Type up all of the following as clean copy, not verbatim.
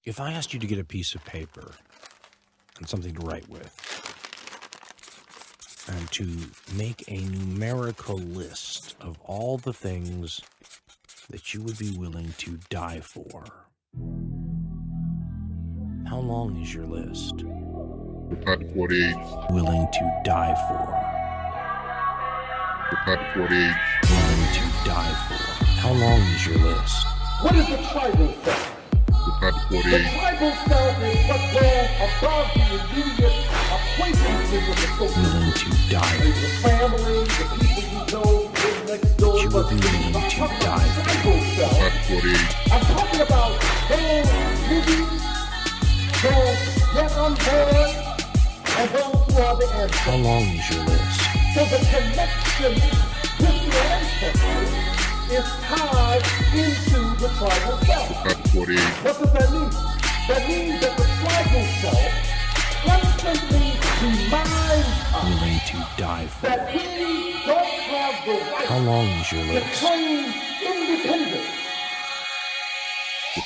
If I asked you to get a piece of paper and something to write with, and to make a numerical list of all the things that you would be willing to die for, how long is your list? Panther 48. Willing to die for. Panther 48. Willing to die for. How long is your list? What is the tribal self? Panther The 48. tribal self is what goes above the immediate acquaintances of the social. Willing to die The for. family, the people you know, live next door. You would be willing I'm to talking about die for. tribal self. Panther 48. I'm talking about those movies, those yet unborn, and those who are the How ancestors. long is your list? So the connection with the ancestors is tied into the tribal self. Panther 48. What does that mean? That means that the tribal self constantly reminds us Willing to die for. that we don't have the How right long is your to list? claim independence.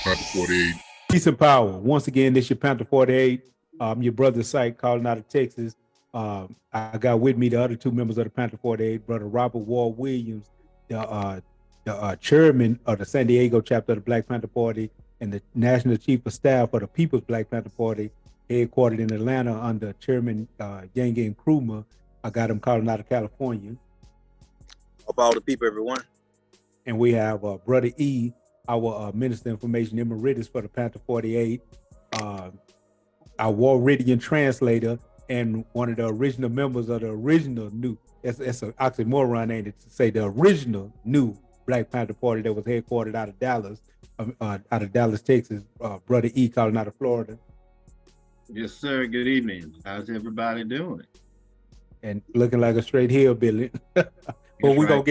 Panther 48. Peace and power. Once again, this is your Panther 48. Your brother Sight calling out of Texas. I got with me the other two members of the Panther 48, Brother Robert Ward Williams, the chairman of the San Diego chapter of the Black Panther Party and the national chief of staff of the People's Black Panther Party, headquartered in Atlanta under Chairman Yang Nkrumah. I got him calling out of California. Of all the people, everyone. And we have Brother E, our Minister of Information Emeritus for the Panther 48, our Warridian translator, and one of the original members of the original new, it's an oxymoron, ain't it, to say the original new Black Panther Party that was headquartered out of Dallas, Texas, Brother E calling out of Florida. Yes, sir. Good evening. How's everybody doing? And looking like a straight hillbilly. But we're gonna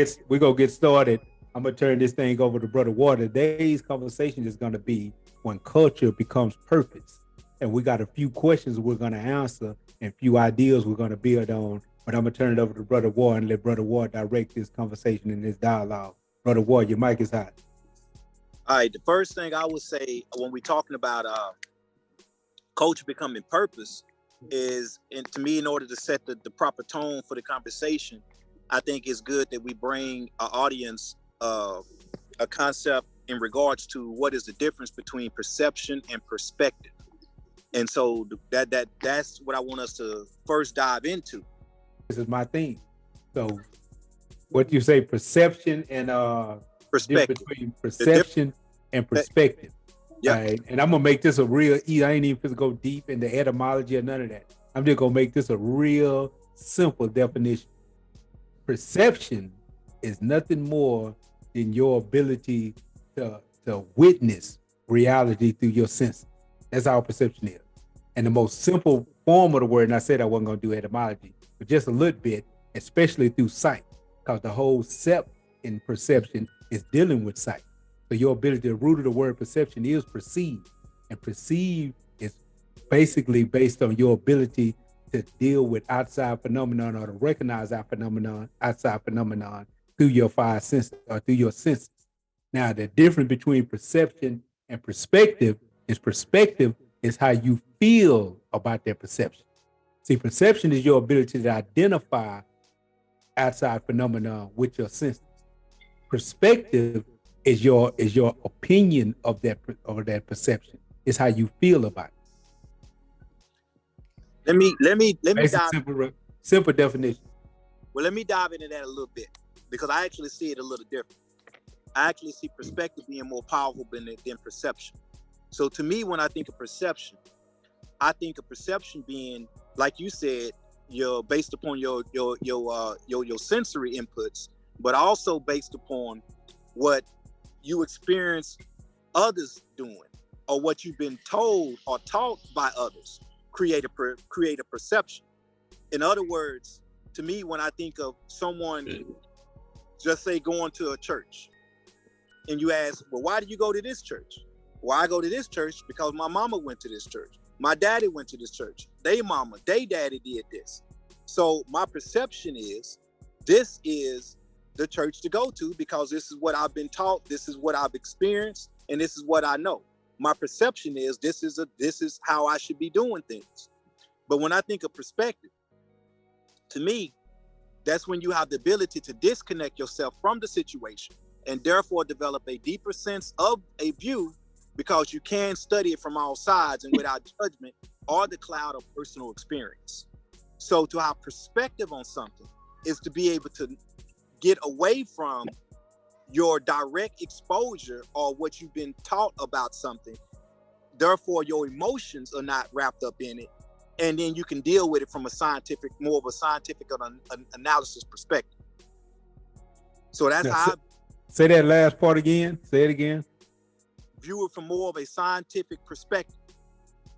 get started. I'm gonna turn this thing over to Brother Water. Today's conversation is gonna be when culture becomes purpose. And we got a few questions we're gonna answer and a few ideas we're gonna build on. But I'm gonna turn it over to Brother Ward and let Brother Ward direct this conversation and this dialogue. Brother Ward, your mic is hot. All right, the first thing I would say when we're talking about culture becoming purpose is, and to me, in order to set the proper tone for the conversation, I think it's good that we bring our audience a concept in regards to what is the difference between perception and perspective. And so that's what I want us to first dive into. This is my theme. So what you say, perception and Perspective. between perception and perspective. Yeah. Right? And I'm gonna make this a real easy. I ain't even gonna go deep into etymology or none of that. I'm just gonna make this a real simple definition. Perception is nothing more than your ability to witness reality through your senses. That's how perception is. And the most simple form of the word, and I said I wasn't gonna do etymology, but just a little bit, especially through sight, because the whole sept in perception is dealing with sight. So your ability, the root of the word perception is perceive, and perceive is basically based on your ability to deal with outside phenomenon or to recognize outside phenomenon through your five senses or through your senses. Now, the difference between perception and perspective is how you feel about that perception. See, perception is your ability to identify outside phenomenon with your senses. Perspective is your opinion of that perception. It's how you feel about it. Let me dive. Simple definition. Well, let me dive into that a little bit because I actually see it a little different. I actually see perspective being more powerful than perception. So to me, when I think of perception being, like you said, you're based upon your sensory inputs, but also based upon what you experience others doing or what you've been told or taught by others create a perception. In other words, to me, when I think of someone, just say going to a church, and you ask, well, why do you go to this church? Well, I go to this church because my mama went to this church. My daddy went to this church. They mama, they daddy did this. So my perception is, this is the church to go to because this is what I've been taught, this is what I've experienced, and this is what I know. my perception is this is how I should be doing things. But when I think of perspective, to me, that's when you have the ability to disconnect yourself from the situation and therefore develop a deeper sense of a view, because you can study it from all sides and without judgment or the cloud of personal experience. So to have perspective on something is to be able to get away from your direct exposure or what you've been taught about something. Therefore, your emotions are not wrapped up in it. And then you can deal with it from more of a scientific analysis perspective. So that's Now, how I say that last part again. Say it again. view it from more of a scientific perspective.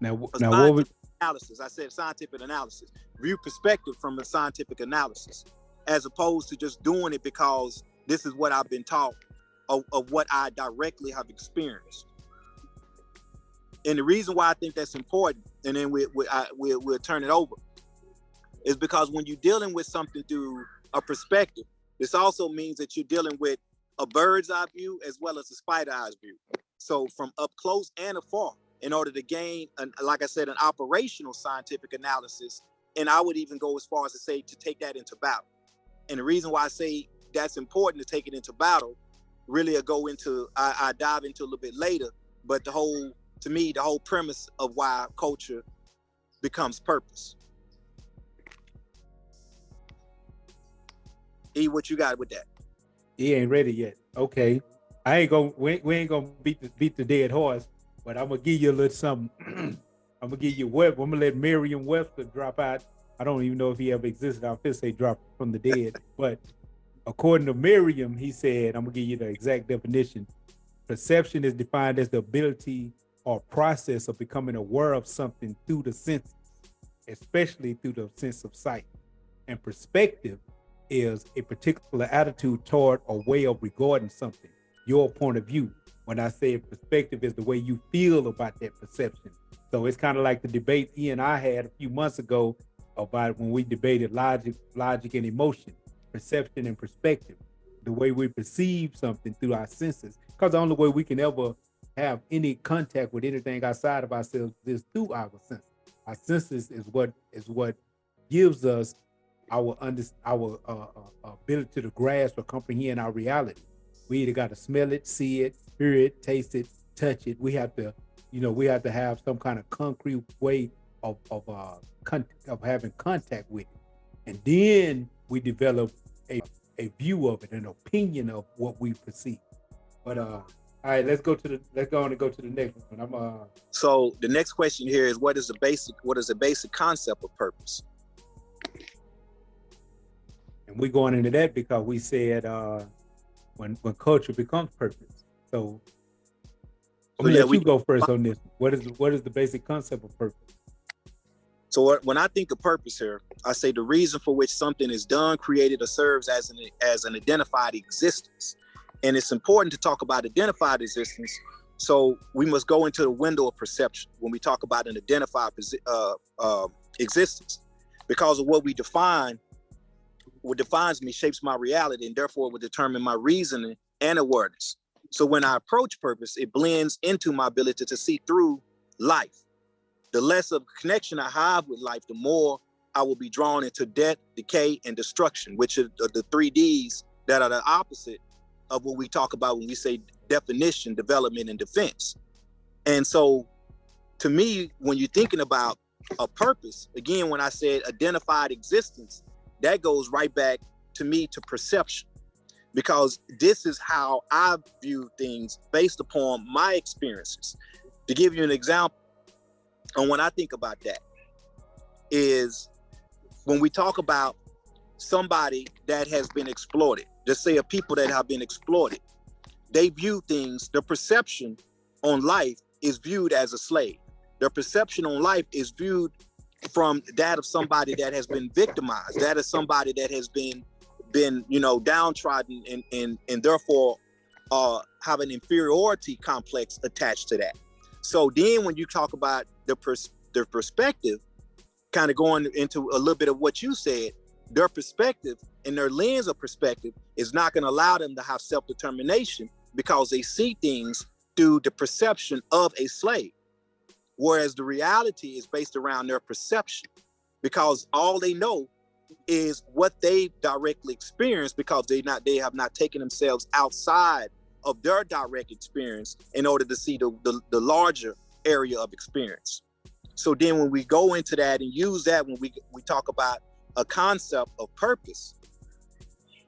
Now what Scientific analysis. I said scientific analysis. View perspective from a scientific analysis, as opposed to just doing it because this is what I've been taught of what I directly have experienced. And the reason why I think that's important, and then we'll turn it over, is because when you're dealing with something through a perspective, this also means that you're dealing with a bird's eye view as well as a spider eye's view. So from up close and afar, in order to gain, like I said, an operational scientific analysis. And I would even go as far as to say to take that into battle. And the reason why I say that's important to take it into battle, really I dive into a little bit later, but to me, the whole premise of why culture becomes purpose. E, what you got with that? He ain't ready yet. Okay. We ain't gonna beat the dead horse, but I'm gonna give you a little something. I'm gonna give you I'm gonna let Merriam-Webster drop out. I don't even know if he ever existed. I'll just say drop from the dead. But according to Merriam, he said, I'm gonna give you the exact definition. Perception is defined as the ability or process of becoming aware of something through the senses, especially through the sense of sight. And perspective is a particular attitude toward or way of regarding something, your point of view. When I say perspective is the way you feel about that perception. So it's kind of like the debate E and I had a few months ago about when we debated logic and emotion, perception and perspective, the way we perceive something through our senses. Because the only way we can ever have any contact with anything outside of ourselves is through our senses. Our senses is what gives us our ability to grasp or comprehend our reality. We either got to smell it, see it, hear it, taste it, touch it. We have to have some kind of concrete way of having contact with it, and then we develop a view of it, an opinion of what we perceive. But all right, let's go to the next one. So the next question here is what is the basic concept of purpose? And we're going into that because we said when culture becomes purpose. So I'm gonna let you go first on this. What is the basic concept of purpose? So when I think of purpose here, I say the reason for which something is done, created, or serves as an identified existence. And it's important to talk about identified existence. So we must go into the window of perception when we talk about an identified existence, because of what we define. What defines me shapes my reality, and therefore will determine my reasoning and awareness. So when I approach purpose, it blends into my ability to see through life. The less of connection I have with life, the more I will be drawn into death, decay, and destruction, which are the 3 Ds that are the opposite of what we talk about when we say definition, development, and defense. And so to me, when you're thinking about a purpose, again, when I said identified existence, that goes right back to me to perception, because this is how I view things based upon my experiences. To give you an example, and when I think about that, is when we talk about somebody that has been exploited, just say a people that have been exploited, they view things, their perception on life is viewed as a slave. Their perception on life is viewed from that of somebody that has been victimized, that is somebody that has been downtrodden and therefore have an inferiority complex attached to that. So then when you talk about their perspective, kind of going into a little bit of what you said, their perspective and their lens of perspective is not going to allow them to have self-determination, because they see things through the perception of a slave, whereas the reality is based around their perception, because all they know is what they directly experience, because they have not taken themselves outside of their direct experience in order to see the larger area of experience. So then when we go into that and use that, when we talk about a concept of purpose,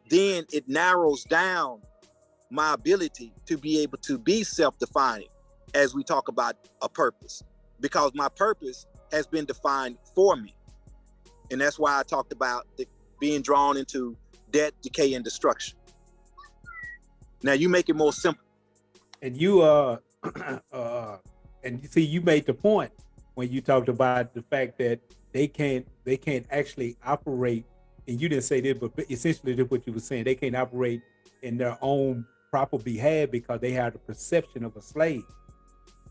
then it narrows down my ability to be able to be self-defining as we talk about a purpose, because my purpose has been defined for me. And that's why I talked about being drawn into death, decay, and destruction. Now you make it more simple. And you and you see, you made the point when you talked about the fact that they can't actually operate, and you didn't say this, but essentially that's what you were saying. They can't operate in their own proper behalf because they have the perception of a slave.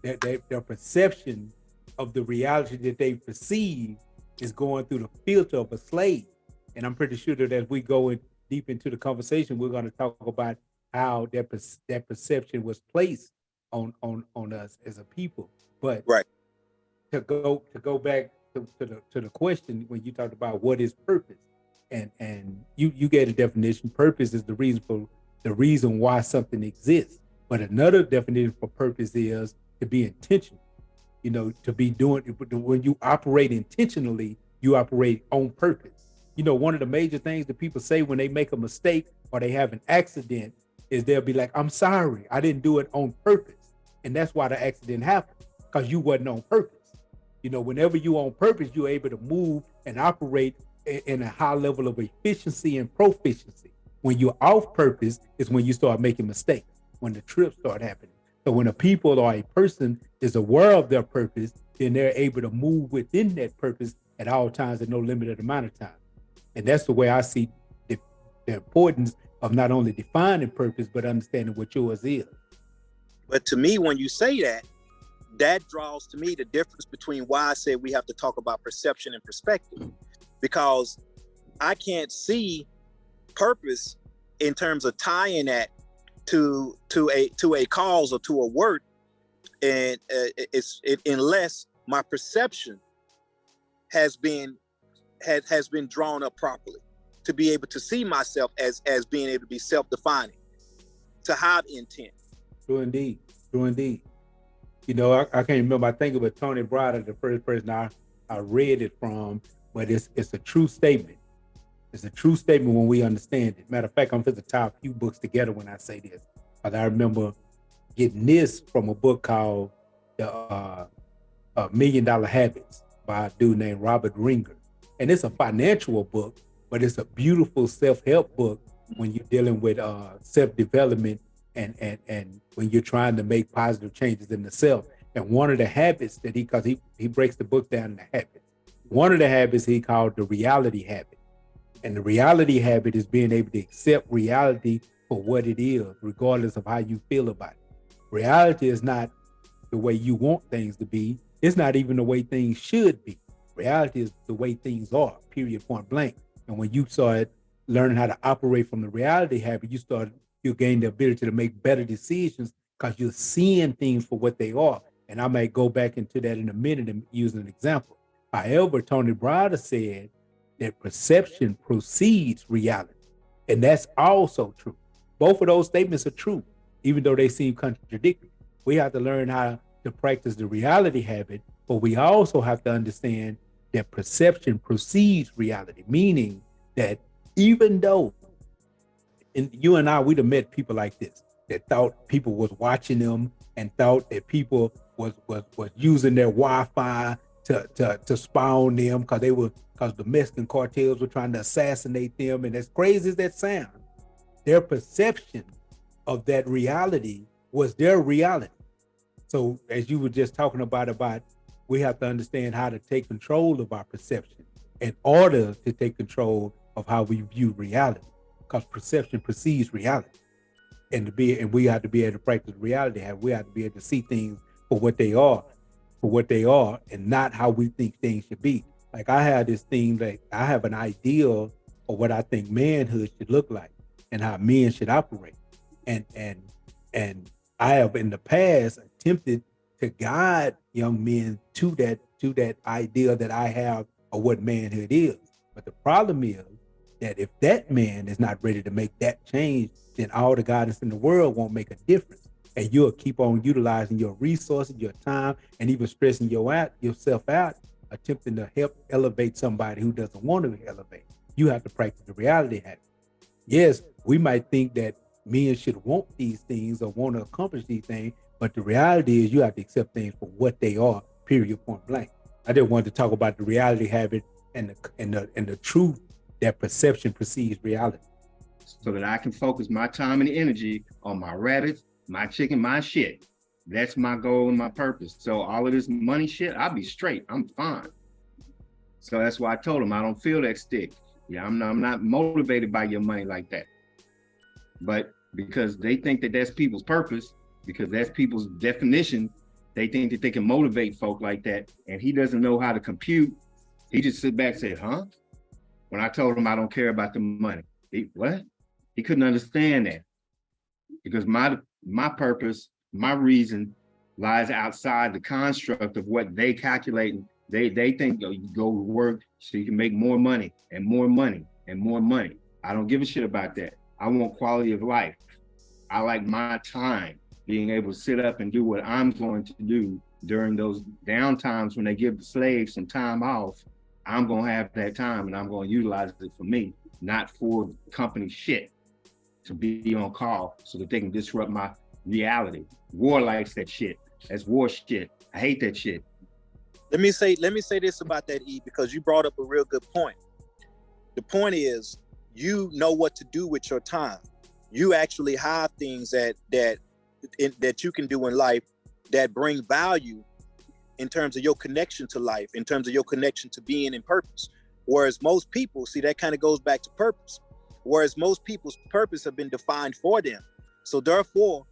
Their perception of the reality that they perceive is going through the filter of a slave. And I'm pretty sure that as we go in deep into the conversation, we're going to talk about how that perception was placed on us as a people. But right, to go back to the question when you talked about what is purpose, and you gave a definition. Purpose is the reason why something exists. But another definition for purpose is to be intentional. You know, to be doing, when you operate intentionally, you operate on purpose. You know, one of the major things that people say when they make a mistake or they have an accident is they'll be like, I'm sorry, I didn't do it on purpose. And that's why the accident happened, because you wasn't on purpose. You know, whenever you on purpose, you're able to move and operate in a high level of efficiency and proficiency. When you're off purpose is when you start making mistakes, when the trips start happening. So when a people or a person is aware of their purpose, then they're able to move within that purpose at all times at no limited amount of time. And that's the way I see the importance of not only defining purpose, but understanding what yours is. But to me, when you say that, that draws to me the difference between why I say we have to talk about perception and perspective, because I can't see purpose in terms of tying that to a cause or to a work, and unless my perception has been drawn up properly to be able to see myself as being able to be self-defining, to have intent. True indeed. You know, I can't remember. I think it was Tony Browder, the first person I read it from, but it's a true statement. It's a true statement when we understand it. Matter of fact, I'm going to tie a few books together when I say this. But I remember getting this from a book called The $1 Million Habits by a dude named Robert Ringer. And it's a financial book, but it's a beautiful self-help book when you're dealing with self-development and when you're trying to make positive changes in the self. And one of the habits that because he breaks the book down into habits. One of the habits he called the reality habit. And the reality habit is being able to accept reality for what it is, regardless of how you feel about it. Reality is not the way you want things to be. It's not even the way things should be. Reality is the way things are, period, point blank. And when you start learning how to operate from the reality habit, you gain the ability to make better decisions because you're seeing things for what they are. And I might go back into that in a minute and use an example. However, Tony Browder said that perception precedes reality. And that's also true. Both of those statements are true, even though they seem contradictory. We have to learn how to practice the reality habit, but we also have to understand that perception precedes reality, meaning that even though, and you and I, we'd have met people like this that thought people was watching them and thought that people was using their Wi-Fi to spy on them because the Mexican cartels were trying to assassinate them. And as crazy as that sounds, their perception of that reality was their reality. So as you were just talking about we have to understand how to take control of our perception in order to take control of how we view reality, because perception precedes reality. And we have to be able to practice reality. We have to be able to see things for what they are, and not how we think things should be. Like I have this thing, like I have an ideal of what I think manhood should look like and how men should operate. And I have in the past attempted to guide young men to that idea that I have of what manhood is. But the problem is that if that man is not ready to make that change, then all the guidance in the world won't make a difference. And you'll keep on utilizing your resources, your time, and even stressing yourself out, attempting to help elevate somebody who doesn't want to elevate. You have to practice the reality habit. Yes, we might think that men should want these things or want to accomplish these things, but the reality is you have to accept things for what they are, period, point blank. I just wanted to talk about the reality habit and the truth that perception precedes reality. So that I can focus my time and energy on my rabbits, my chicken, my shit. That's my goal and my purpose. So all of this money shit, I'll be straight. I'm fine. So that's why I told him I don't feel that stick. Yeah, I'm not motivated by your money like that. But because they think that that's people's purpose, because that's people's definition, they think that they can motivate folk like that. And he doesn't know how to compute. He just sit back and say, huh? When I told him I don't care about the money. What? He couldn't understand that. Because my purpose, my reason lies outside the construct of what they calculate. They think you go to work so you can make more money and more money and more money. I don't give a shit about that. I want quality of life. I like my time, being able to sit up and do what I'm going to do during those down times when they give the slaves some time off. I'm going to have that time and I'm going to utilize it for me, not for company shit, to be on call so that they can disrupt my reality. War likes that shit. That's war shit. I hate that shit. Let me say this about that, E, because you brought up a real good point. The point is, you know what to do with your time. You actually have things that you can do in life that bring value in terms of your connection to life, in terms of your connection to being in purpose. Whereas most people, see, that kind of goes back to purpose. Whereas most people's purpose have been defined for them. So therefore,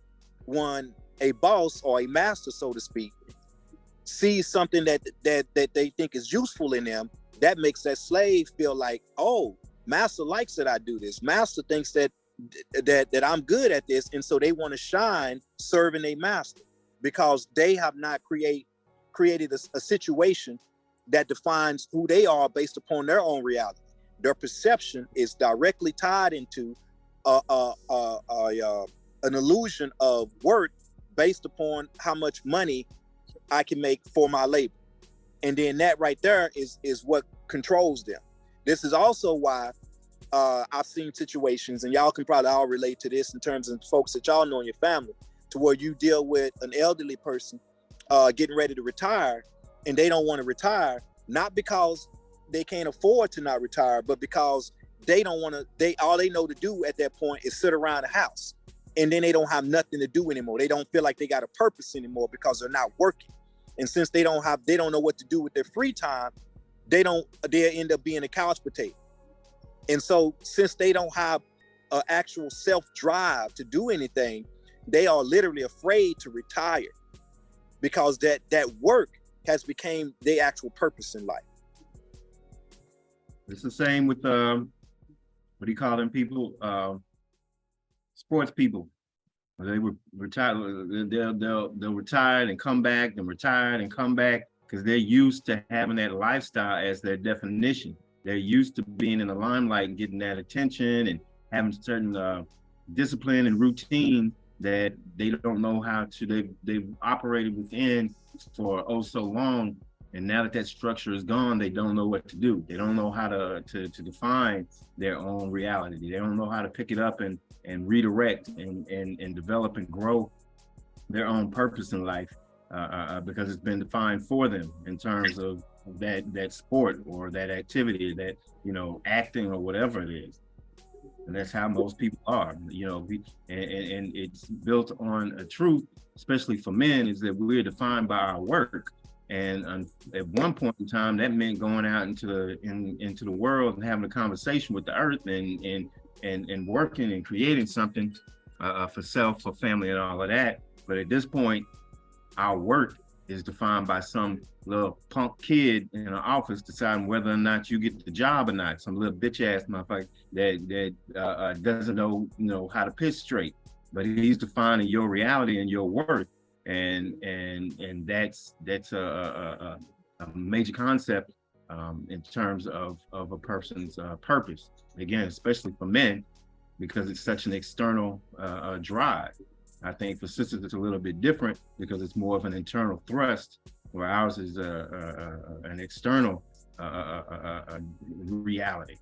when a boss or a master, so to speak, sees something that they think is useful in them, that makes that slave feel like, oh, master likes that I do this. Master thinks that I'm good at this, and so they want to shine serving a master because they have not created a situation that defines who they are based upon their own reality. Their perception is directly tied into an illusion of worth based upon how much money I can make for my labor. And then that right there is what controls them. This is also why I've seen situations, and y'all can probably all relate to this in terms of folks that y'all know in your family, to where you deal with an elderly person getting ready to retire, and they don't want to retire, not because they can't afford to not retire, but because they don't want to, all they know to do at that point is sit around the house. And then they don't have nothing to do anymore. They don't feel like they got a purpose anymore because they're not working. And since they don't know what to do with their free time, they'll end up being a couch potato. And so since they don't have an actual self-drive to do anything, they are literally afraid to retire because that work has become their actual purpose in life. It's the same with what do you call them people? Sports people. They were retired. They'll retire and come back, then retire and come back because they're used to having that lifestyle as their definition. They're used to being in the limelight and getting that attention and having certain discipline and routine that they don't know how to. They've operated within for oh so long, and now that structure is gone, they don't know what to do. They don't know how to define their own reality. They don't know how to pick it up and redirect and develop and grow their own purpose in life because it's been defined for them in terms of that sport or that activity, that, acting or whatever it is. And that's how most people are, and it's built on a truth, especially for men, is that we're defined by our work. And at one point in time, that meant going out into the world and having a conversation with the earth and working and creating something for self, for family, and all of that. But at this point, our work is defined by some little punk kid in an office deciding whether or not you get the job or not. Some little bitch ass motherfucker that doesn't know how to pitch straight. but he's defining your reality and your worth. And that's a major concept in terms of a person's purpose. Again, especially for men, because it's such an external drive. I think for sisters it's a little bit different because it's more of an internal thrust, where ours is an external reality.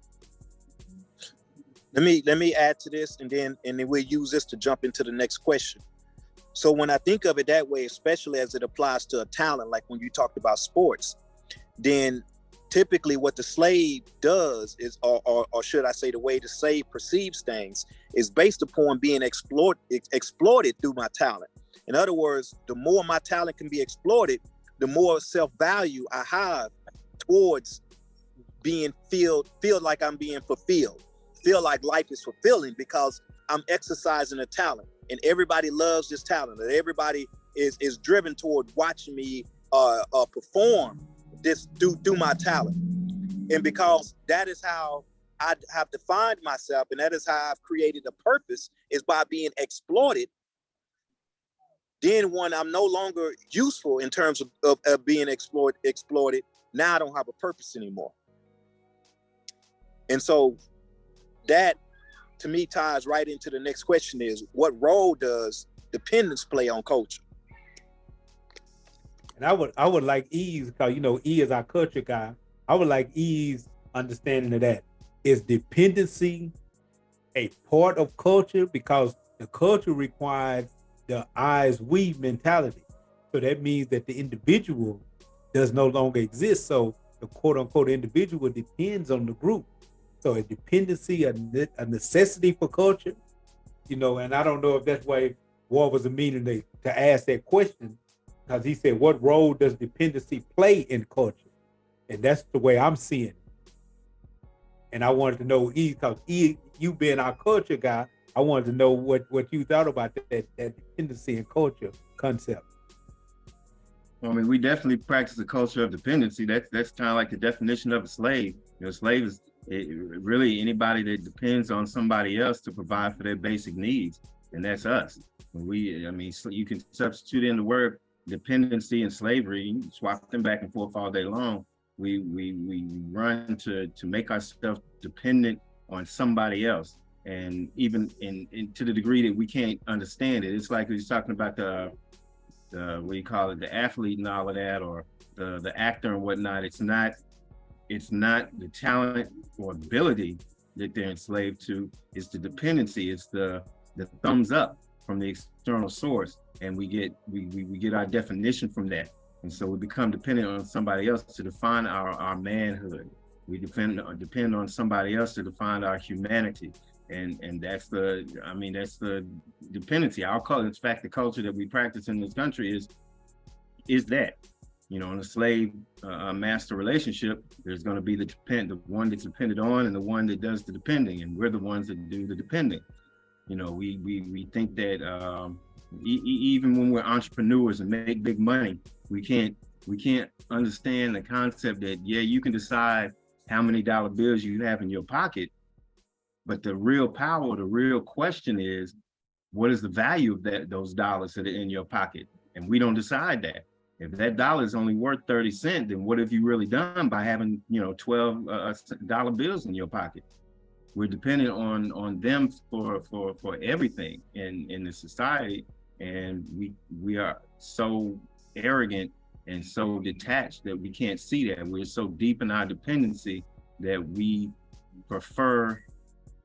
Let me add to this, and then we'll use this to jump into the next question. So when I think of it that way, especially as it applies to a talent, like when you talked about sports, then typically what the slave does is, or should I say the way the slave perceives things, is based upon being exploited through my talent. In other words, the more my talent can be exploited, the more self-value I have towards being feel like I'm being fulfilled, feel like life is fulfilling because I'm exercising a talent, and everybody loves this talent, and everybody is driven toward watching me perform this through my talent. And because that is how I have defined myself, and that is how I've created a purpose, is by being exploited. Then when I'm no longer useful in terms of being exploited, now I don't have a purpose anymore. And so that, to me, ties right into the next question: is what role does dependence play on culture? And I would like E's, because E is our culture guy. I would like E's understanding of that. Is dependency a part of culture? Because the culture requires the we mentality. So that means that the individual does no longer exist. So the quote unquote individual depends on the group. So a dependency, a necessity for culture, and I don't know if that's why War was a meaning to ask that question, because he said, what role does dependency play in culture? And that's the way I'm seeing it. And I wanted to know, because you being our culture guy, I wanted to know what you thought about that dependency and culture concept. I mean, we definitely practice a culture of dependency. That's kind of like the definition of a slave. A slave is really anybody that depends on somebody else to provide for their basic needs, and that's us. So you can substitute in the word dependency and slavery, you can swap them back and forth all day long. We run to make ourselves dependent on somebody else, and even to the degree that we can't understand it. It's like he's talking about the what do you call it, the athlete and all of that, or the actor and whatnot. It's not the talent or ability that they're enslaved to. It's the dependency. It's the thumbs up from the external source, and we get our definition from that. And so we become dependent on somebody else to define our manhood. We depend on somebody else to define our humanity. And that's the dependency. Our culture, in fact, the culture that we practice in this country is that. In a slave master relationship, there's going to be the one that's depended on and the one that does the depending, and we're the ones that do the depending. We think that even when we're entrepreneurs and make big money, we can't understand the concept that you can decide how many dollar bills you have in your pocket, but the real power, the real question is, what is the value of those dollars that are in your pocket? And we don't decide that. If that dollar is only worth 30 cents, then what have you really done by having 12 dollar bills in your pocket? We're dependent on them for everything in the society, and we are so arrogant and so detached that we can't see that. We're so deep in our dependency that we prefer,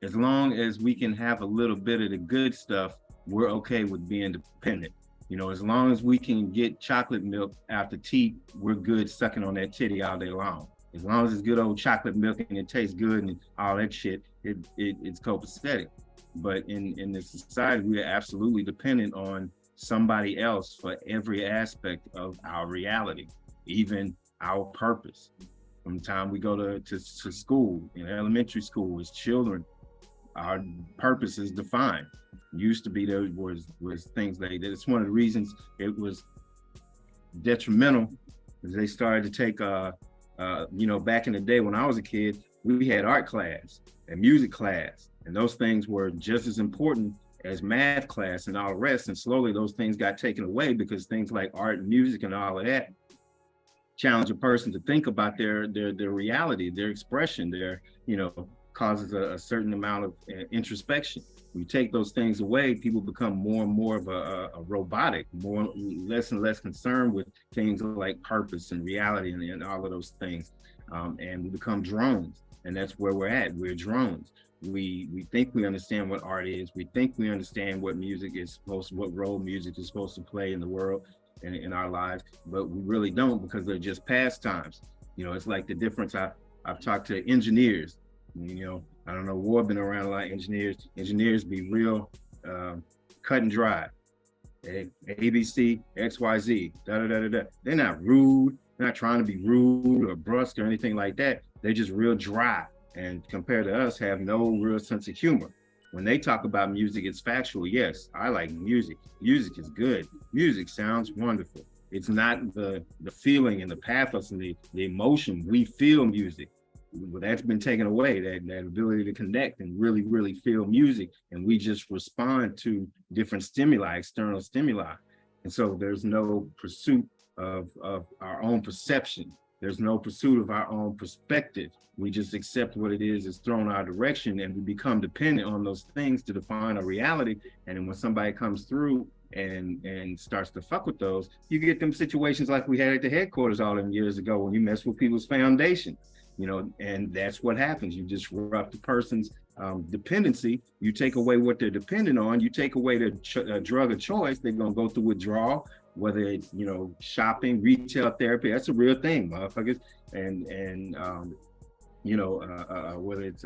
as long as we can have a little bit of the good stuff, we're okay with being dependent. As long as we can get chocolate milk after tea, we're good sucking on that titty all day long. As long as it's good old chocolate milk and it tastes good and all that shit, it's copacetic. But in this society, we are absolutely dependent on somebody else for every aspect of our reality, even our purpose. From the time we go to school, in elementary school, as children, our purpose is defined. Used to be there was things like that. It's one of the reasons it was detrimental, because they started to take back in the day when I was a kid, we had art class and music class, and those things were just as important as math class and all the rest. And slowly those things got taken away because things like art and music and all of that challenge a person to think about their reality, their expression, their, causes a certain amount of introspection. We take those things away, people become more and more of a robotic, less and less concerned with things like purpose and reality and all of those things. And we become drones. And that's where we're at. We're drones. We think we understand what art is. We think we understand what music is supposed to, what role music is supposed to play in the world and in our lives, but we really don't, because they're just pastimes. It's like the difference. I've talked to engineers. I don't know, Ward been around a lot of engineers. Engineers be real cut and dry. ABC, XYZ, da da da da da. They're not rude. They're not trying to be rude or brusque or anything like that. They're just real dry, and compared to us, have no real sense of humor. When they talk about music, it's factual. Yes, I like music. Music is good. Music sounds wonderful. It's not the feeling and the pathos and the emotion. We feel music. Well, that's been taken away, that ability to connect and really, really feel music. And we just respond to different stimuli, external stimuli. And so there's no pursuit of our own perception. There's no pursuit of our own perspective. We just accept what it is thrown our direction, and we become dependent on those things to define our reality. And then when somebody comes through and starts to fuck with those, you get them situations like we had at the headquarters all them years ago when you mess with people's foundation, and that's what happens. You disrupt the person's dependency. You take away what they're dependent on. You take away the drug of choice. They're going to go through withdrawal, whether it's, shopping, retail therapy. That's a real thing, motherfuckers. And whether it's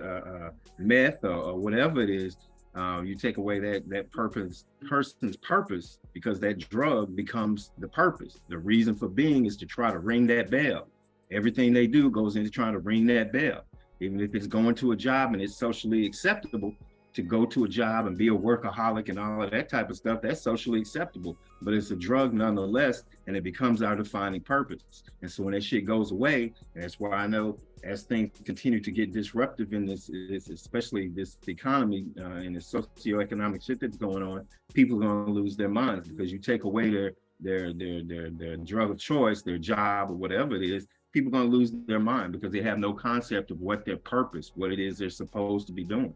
meth or whatever it is, you take away that person's purpose, because that drug becomes the purpose. The reason for being is to try to ring that bell. Everything they do goes into trying to ring that bell. Even if it's going to a job and it's socially acceptable to go to a job and be a workaholic and all of that type of stuff, that's socially acceptable, but it's a drug nonetheless, and it becomes our defining purpose. And so when that shit goes away, and that's why I know as things continue to get disruptive in this especially this economy and the socioeconomic shit that's going on, people are going to lose their minds, because you take away their drug of choice, their job or whatever it is, people are going to lose their mind because they have no concept of what their purpose, what it is they're supposed to be doing.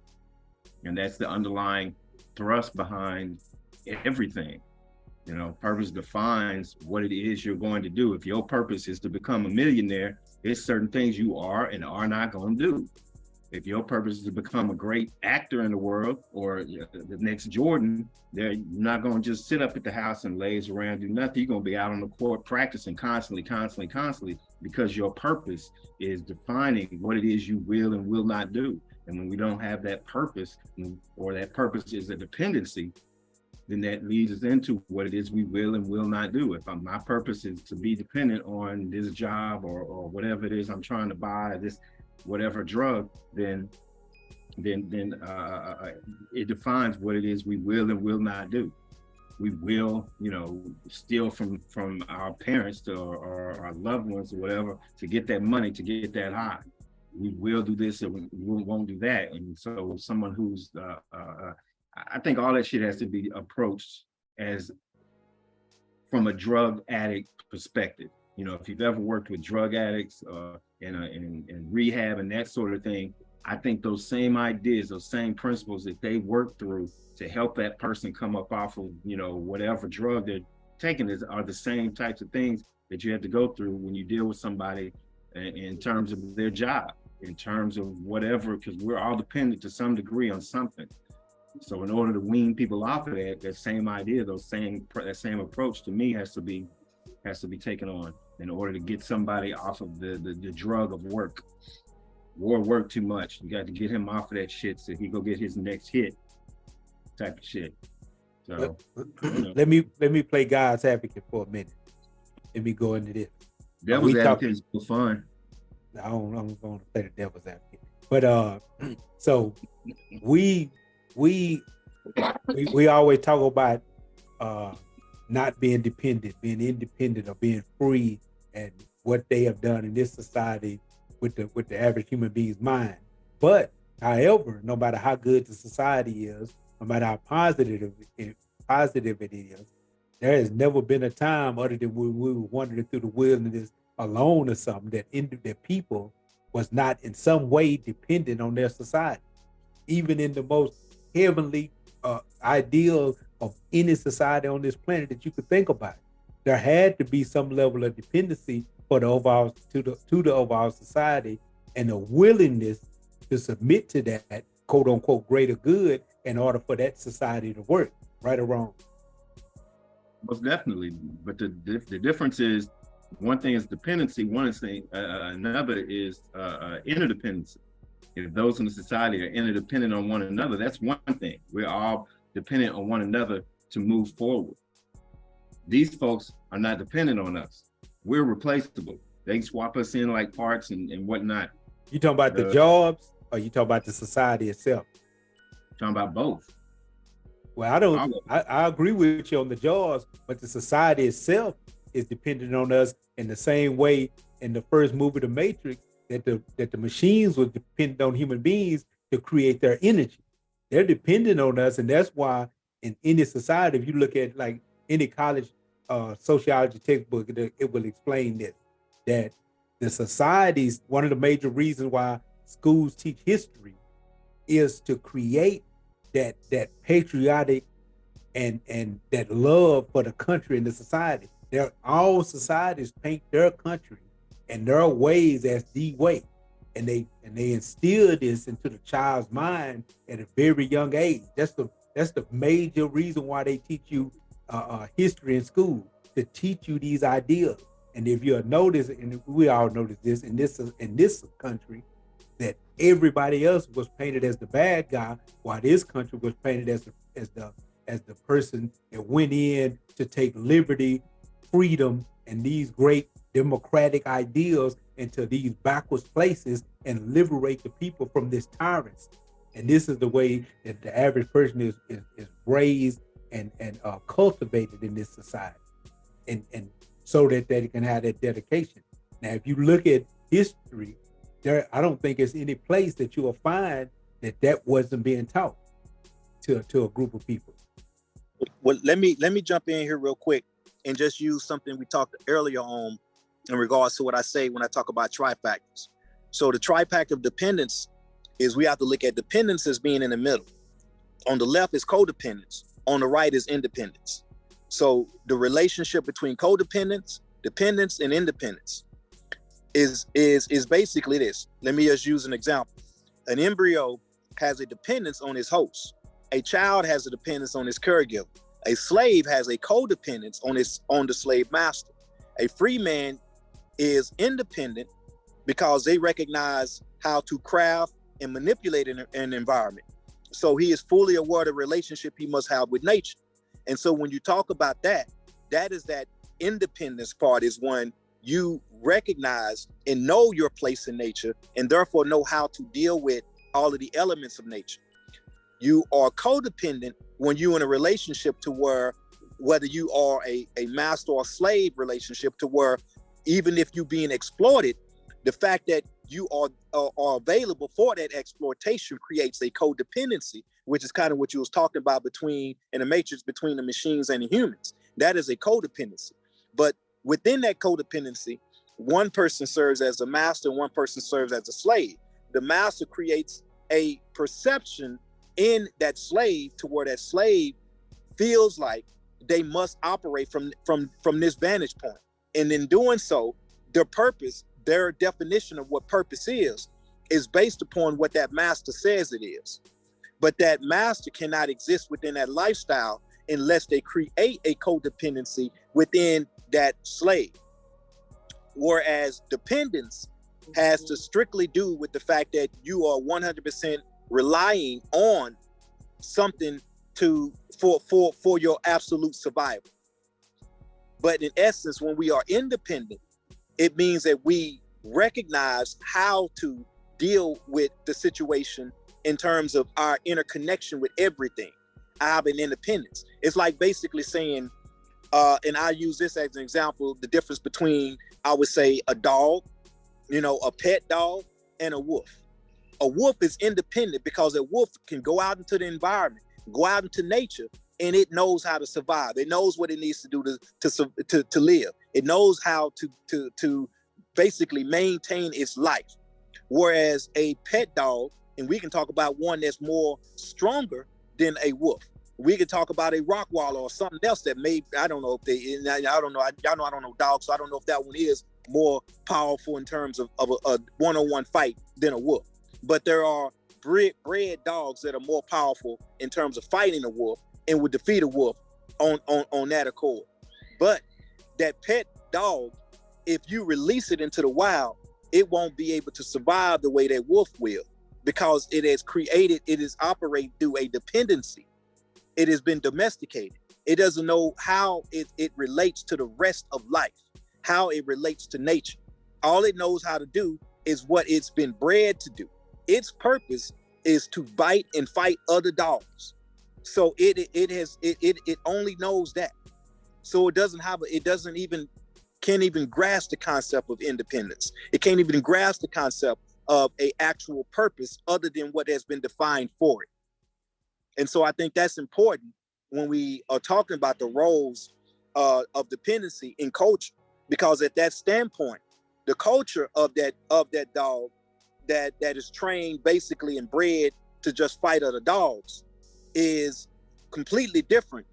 And that's the underlying thrust behind everything. Purpose defines what it is you're going to do. If your purpose is to become a millionaire, there's certain things you are and are not going to do. If your purpose is to become a great actor in the world, or the next Jordan, you're not going to just sit up at the house and laze around, do nothing. You're going to be out on the court practicing constantly, because your purpose is defining what it is you will and will not do. And when we don't have that purpose, or that purpose is a dependency, then that leads us into what it is we will and will not do. If my purpose is to be dependent on this job or whatever it is I'm trying to buy, this whatever drug, then it defines what it is we will and will not do. We will, steal from our parents or our loved ones or whatever to get that money, to get that high. We will do this or we won't do that. And so someone who's, I think all that shit has to be approached as from a drug addict perspective. If you've ever worked with drug addicts in rehab and that sort of thing, I think those same ideas, those same principles that they work through to help that person come up off of, whatever drug they're taking are the same types of things that you have to go through when you deal with somebody in terms of their job, in terms of whatever, because we're all dependent to some degree on something. So in order to wean people off of that same idea, that same approach to me has to be taken on in order to get somebody off of the drug of work. Work too much. You got to get him off of that shit so he go get his next hit type of shit. So let me play God's advocate for a minute. Let me go into this. Devil's advocate is for fun. I'm going to play the devil's advocate. But so we always talk about not being dependent, being independent, or being free, and what they have done in this society with the average human being's mind. But however, no matter how good the society is, no matter how positive it is, there has never been a time other than when we were wandering through the wilderness alone or something that people was not in some way dependent on their society. Even in the most heavenly ideal of any society on this planet that you could think about, there had to be some level of dependency for the overall to the overall society, and a willingness to submit to that quote unquote greater good in order for that society to work, right or wrong. Most definitely, but the difference is, one thing is dependency, another is interdependency. If those in the society are interdependent on one another, that's one thing. We're all dependent on one another to move forward. These folks are not dependent on us. We're replaceable. They can swap us in like parts and whatnot. You talking about the jobs, or you talking about the society itself? Talking about both. Well, I agree with you on the jobs, but the society itself is dependent on us in the same way in the first movie, The Matrix, that the machines were dependent on human beings to create their energy. They're dependent on us, and that's why in any society, if you look at like any college sociology textbook, it will explain this, that the societies, one of the major reasons why schools teach history is to create that patriotic and that love for the country and the society. All societies paint their country and their ways as the way, and they instill this into the child's mind at a very young age. That's the major reason why they teach you history in school, to teach you these ideas. And if you notice, and we all notice this in this country, that everybody else was painted as the bad guy, while this country was painted as the person that went in to take liberty, freedom, and these great democratic ideals into these backwards places and liberate the people from this tyrants. And this is the way that the average person is raised and cultivated in this society, and so that they can have that dedication. Now, if you look at history, I don't think there's any place that you will find that wasn't being taught to a group of people. Well, let me jump in here real quick and just use something we talked earlier on in regards to what I say when I talk about trifactors. So the trifact of dependence is, we have to look at dependence as being in the middle. On the left is codependence. On the right is independence. So the relationship between codependence, dependence, and independence is basically this. Let me just use an example. An embryo has a dependence on its host. A child has a dependence on his caregiver. A slave has a codependence on the slave master. A free man is independent because they recognize how to craft and manipulate an environment. So he is fully aware of the relationship he must have with nature. And so when you talk about that is that independence part, is when you recognize and know your place in nature, and therefore know how to deal with all of the elements of nature. You are codependent when you're in a relationship to where, whether you are a master or slave relationship, to where even if you're being exploited, the fact that you are available for that exploitation creates a codependency, which is kind of what you was talking about in the matrix between the machines and the humans. That is a codependency. But within that codependency, one person serves as a master, one person serves as a slave. The master creates a perception in that slave to where that slave feels like they must operate from this vantage point. And in doing so, their purpose, their definition of what purpose is based upon what that master says it is. But that master cannot exist within that lifestyle unless they create a codependency within that slave. Whereas dependence has to strictly do with the fact that you are 100% relying on something for your absolute survival. But in essence, when we are independent, it means that we recognize how to deal with the situation in terms of our interconnection with everything. I have an independence. It's like basically saying, and I use this as an example, the difference between, I would say, a dog, a pet dog, and a wolf. A wolf is independent because a wolf can go out into the environment, go out into nature, and it knows how to survive. It knows what it needs to do to live. It knows how to basically maintain its life. Whereas a pet dog, and we can talk about one that's more stronger than a wolf. We could talk about a Rottweiler or something else that may, I don't know if they, I don't know, y'all know I don't know dogs, so I don't know if that one is more powerful in terms of a one-on-one fight than a wolf. But there are bred dogs that are more powerful in terms of fighting a wolf and would defeat a wolf on that accord. But that pet dog, if you release it into the wild, it won't be able to survive the way that wolf will, because it is operating through a dependency. It has been domesticated. It doesn't know how it relates to the rest of life, how it relates to nature. All it knows how to do is what it's been bred to do. Its purpose is to bite and fight other dogs. So it only knows that. So can't even grasp the concept of independence. It can't even grasp the concept of a actual purpose other than what has been defined for it. And so I think that's important when we are talking about the roles of dependency in culture, because at that standpoint, the culture of that dog that is trained basically and bred to just fight other dogs is completely different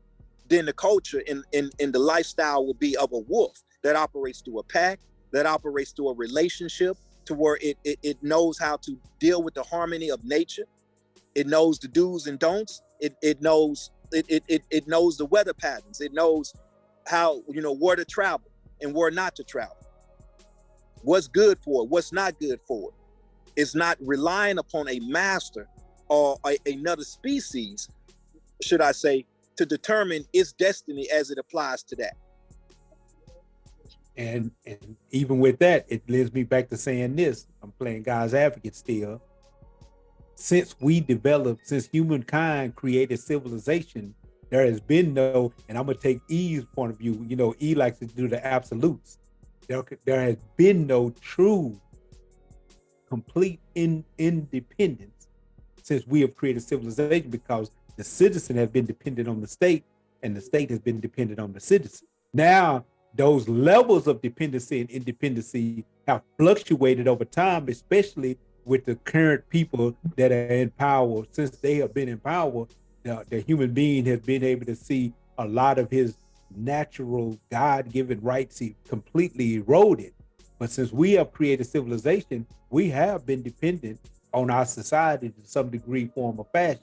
than the culture in the lifestyle would be of a wolf that operates through a pack, that operates through a relationship, to where it knows how to deal with the harmony of nature. It knows the do's and don'ts. It knows the weather patterns. It knows how, where to travel and where not to travel. What's good for it, what's not good for it. It's not relying upon a master or another species, should I say, to determine its destiny as it applies to that. And even with that, it leads me back to saying this. I'm playing God's advocate still. Since humankind created civilization, there has been no, and I'm going to take E's point of view. E likes to do the absolutes. There has been no true, complete independence since we have created civilization, because the citizen has been dependent on the state and the state has been dependent on the citizen. Now, those levels of dependency and independency have fluctuated over time, especially with the current people that are in power. Since they have been in power, the human being has been able to see a lot of his natural God-given rights completely eroded. But since we have created civilization, we have been dependent on our society to some degree, form, or fashion.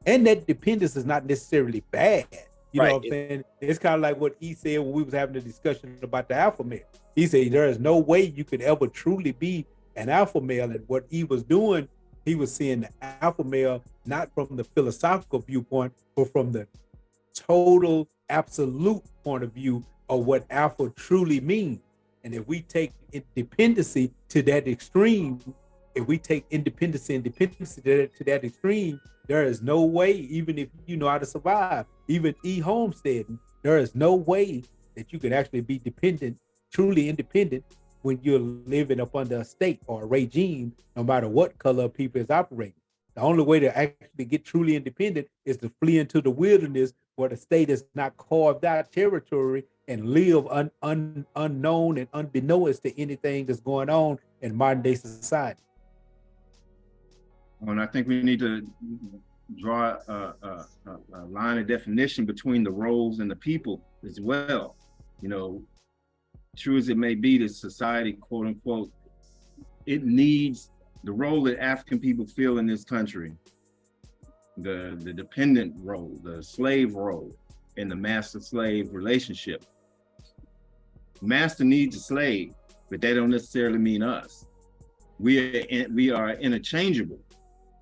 And that dependence is not necessarily bad. You know what I'm saying? It's kind of like what he said when we was having a discussion about the alpha male. He said there is no way you could ever truly be an alpha male. And what he was doing, he was seeing the alpha male not from the philosophical viewpoint, but from the total absolute point of view of what alpha truly means. And if we take dependency to that extreme, if we take independency and dependency to that extreme, there is no way, even if you know how to survive, even E. Homesteading, there is no way that you can actually be dependent, truly independent, when you're living up under a state or a regime, no matter what color of people is operating. The only way to actually get truly independent is to flee into the wilderness where the state is not carved out territory and live unknown and unbeknownst to anything that's going on in modern day society. And I think we need to draw a line of definition between the roles and the people as well. True as it may be, that society, quote unquote, it needs the role that African people feel in this country, the dependent role, the slave role, and the master-slave relationship. Master needs a slave, but they don't necessarily mean us. We are interchangeable.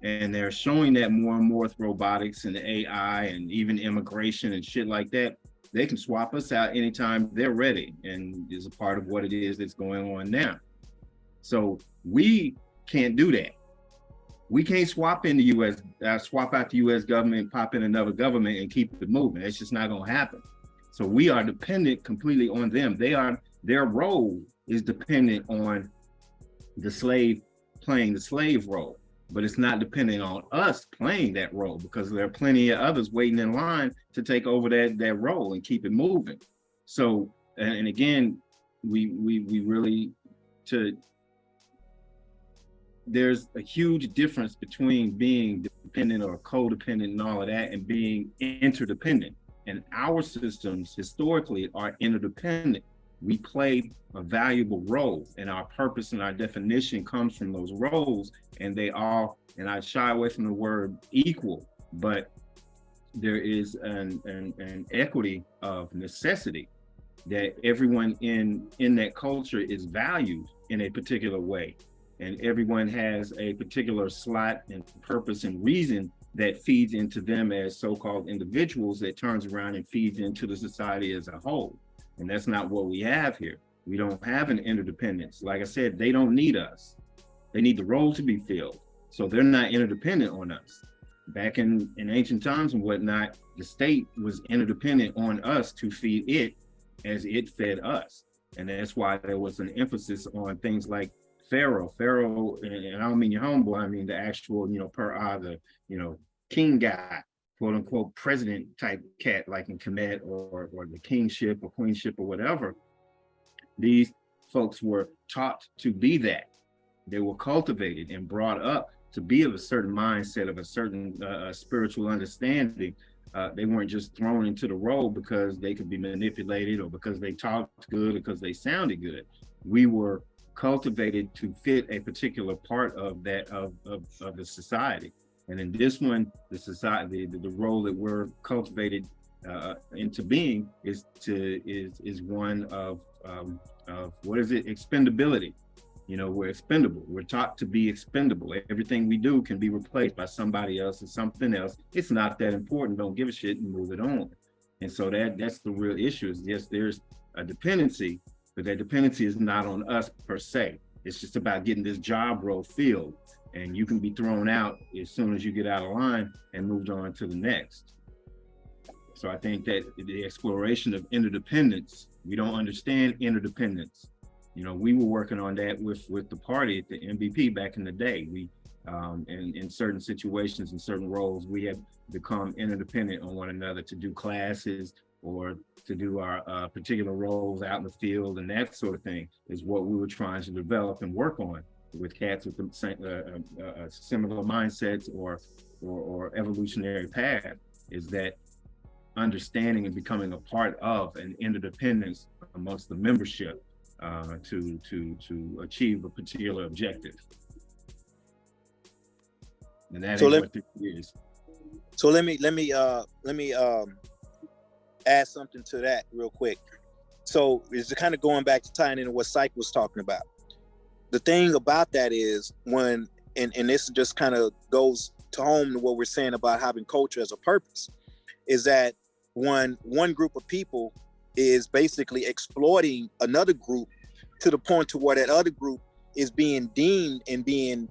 And they're showing that more and more with robotics and AI and even immigration and shit like that. They can swap us out anytime they're ready, and is a part of what it is that's going on now. So we can't do that. We can't swap in the U.S., swap out the U.S. government, pop in another government and keep it moving. It's just not gonna happen. So we are dependent completely on them. Their role is dependent on the slave playing the slave role. but it's not dependent on us playing that role, because there are plenty of others waiting in line to take over that role and keep it moving. So, and again, we really, there's a huge difference between being dependent or codependent and all of that and being interdependent. And our systems historically are interdependent. We play a valuable role, and our purpose and our definition comes from those roles, and they all, and I shy away from the word equal, but there is an equity of necessity that everyone in that culture is valued in a particular way. And everyone has a particular slot and purpose and reason that feeds into them as so-called individuals, that turns around and feeds into the society as a whole. And that's not what we have here. We don't have an interdependence. Like I said, they don't need us. They need the role to be filled. So they're not interdependent on us. Back in ancient times and whatnot, the state was interdependent on us to feed it as it fed us. And that's why there was an emphasis on things like Pharaoh, and I don't mean your homeboy, I mean the actual, the king guy, quote unquote, president type cat, like in Kemet or the kingship or queenship or whatever. These folks were taught to be that. They were cultivated and brought up to be of a certain mindset, of a certain spiritual understanding. They weren't just thrown into the role because they could be manipulated or because they talked good or because they sounded good. We were cultivated to fit a particular part of that of the society. And in this one, the society, the role that we're cultivated into being is one of what is it? Expendability. We're expendable. We're taught to be expendable. Everything we do can be replaced by somebody else or something else. It's not that important. Don't give a shit and move it on. And so that's the real issue. Is yes, there's a dependency, but that dependency is not on us per se. It's just about getting this job role filled, and you can be thrown out as soon as you get out of line and moved on to the next. So I think that the exploration of interdependence, we don't understand interdependence. We were working on that with the party at the N.B.P. back in the day. We, in certain situations and certain roles, we have become interdependent on one another to do classes or to do our particular roles out in the field, and that sort of thing is what we were trying to develop and work on with cats with the similar mindsets or evolutionary path, is that understanding and becoming a part of an interdependence amongst the membership to achieve a particular objective. And that is what this is. So let me add something to that real quick. So it's kind of going back to tying into what Psych was talking about. The thing about that is when, and this just kind of goes to home to what we're saying about having culture as a purpose, is that when one group of people is basically exploiting another group to the point to where that other group is being deemed and being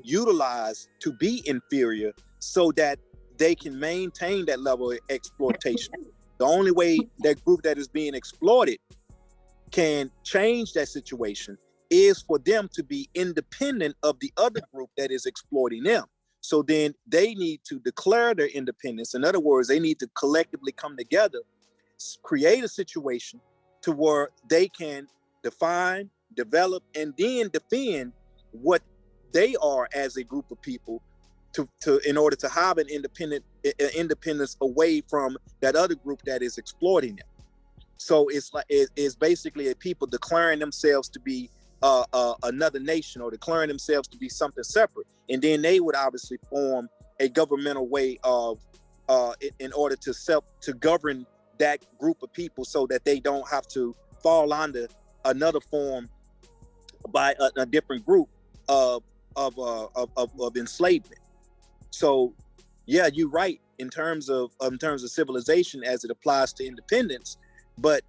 utilized to be inferior so that they can maintain that level of exploitation. The only way that group that is being exploited can change that situation is for them to be independent of the other group that is exploiting them. So then they need to declare their independence. In other words, they need to collectively come together, create a situation to where they can define, develop, and then defend what they are as a group of people to in order to have an independence away from that other group that is exploiting them. So it's basically a people declaring themselves to be another nation, or declaring themselves to be something separate, and then they would obviously form a governmental way of in order to govern that group of people, so that they don't have to fall under another form by a different group of enslavement. So yeah, you're right in terms of civilization as it applies to independence, but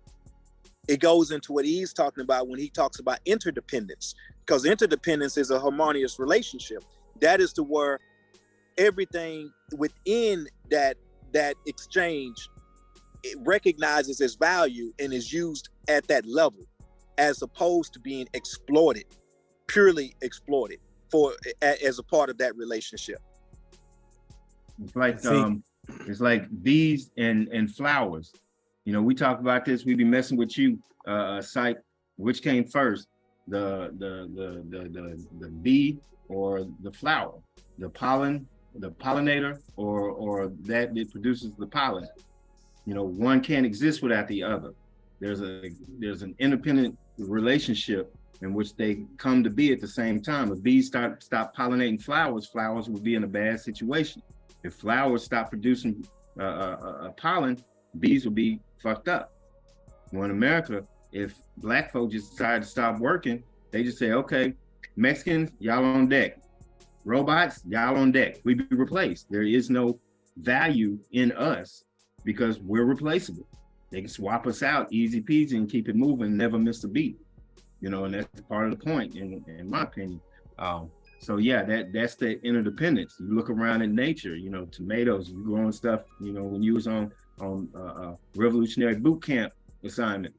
it goes into what he's talking about when he talks about interdependence, because interdependence is a harmonious relationship. That is to where everything within that exchange, it recognizes its value and is used at that level, as opposed to being exploited, purely exploited as a part of that relationship. It's like bees and flowers. You know, we talk about this. We be messing with you, Psych. Which came first, the bee or the flower, the pollinator, or that it produces the pollen. You know, one can't exist without the other. There's an independent relationship in which they come to be at the same time. If bees stop pollinating flowers, flowers would be in a bad situation. If flowers stop producing pollen, bees will be fucked up. Well, in America, if black folks just decide to stop working, they just say, okay, Mexicans, y'all on deck. Robots, y'all on deck. We be replaced. There is no value in us because we're replaceable. They can swap us out easy peasy and keep it moving, never miss a beat. You know, and that's part of the point, in my opinion. So yeah, that's the interdependence. You look around in nature, you know, tomatoes, you growing stuff, you know, when you was on revolutionary boot camp assignment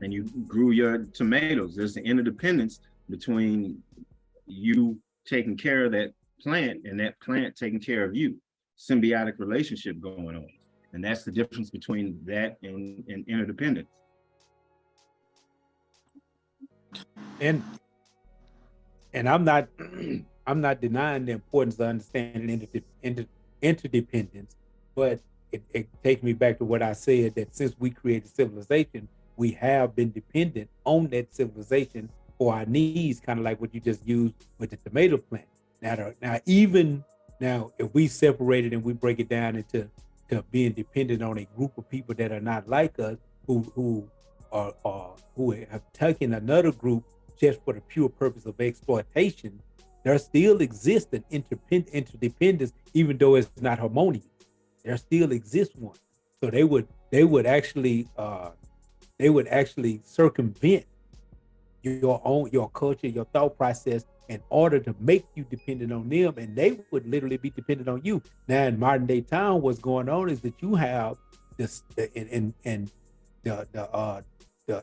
and you grew your tomatoes, there's the interdependence between you taking care of that plant and that plant taking care of you. Symbiotic relationship going on. And that's the difference between that and interdependence. And I'm not denying the importance of understanding interdependence, but it takes me back to what I said, that since we created civilization, we have been dependent on that civilization for our needs, kind of like what you just used with the tomato plant. Now, if we separate it and we break it down into being dependent on a group of people that are not like us, who have taken another group just for the pure purpose of exploitation, there still exists an interdependence, even though it's not harmonious. There still exists one. So they would actually circumvent your culture, your thought process, in order to make you dependent on them, and they would literally be dependent on you. Now, in modern day town, what's going on is that you have this, the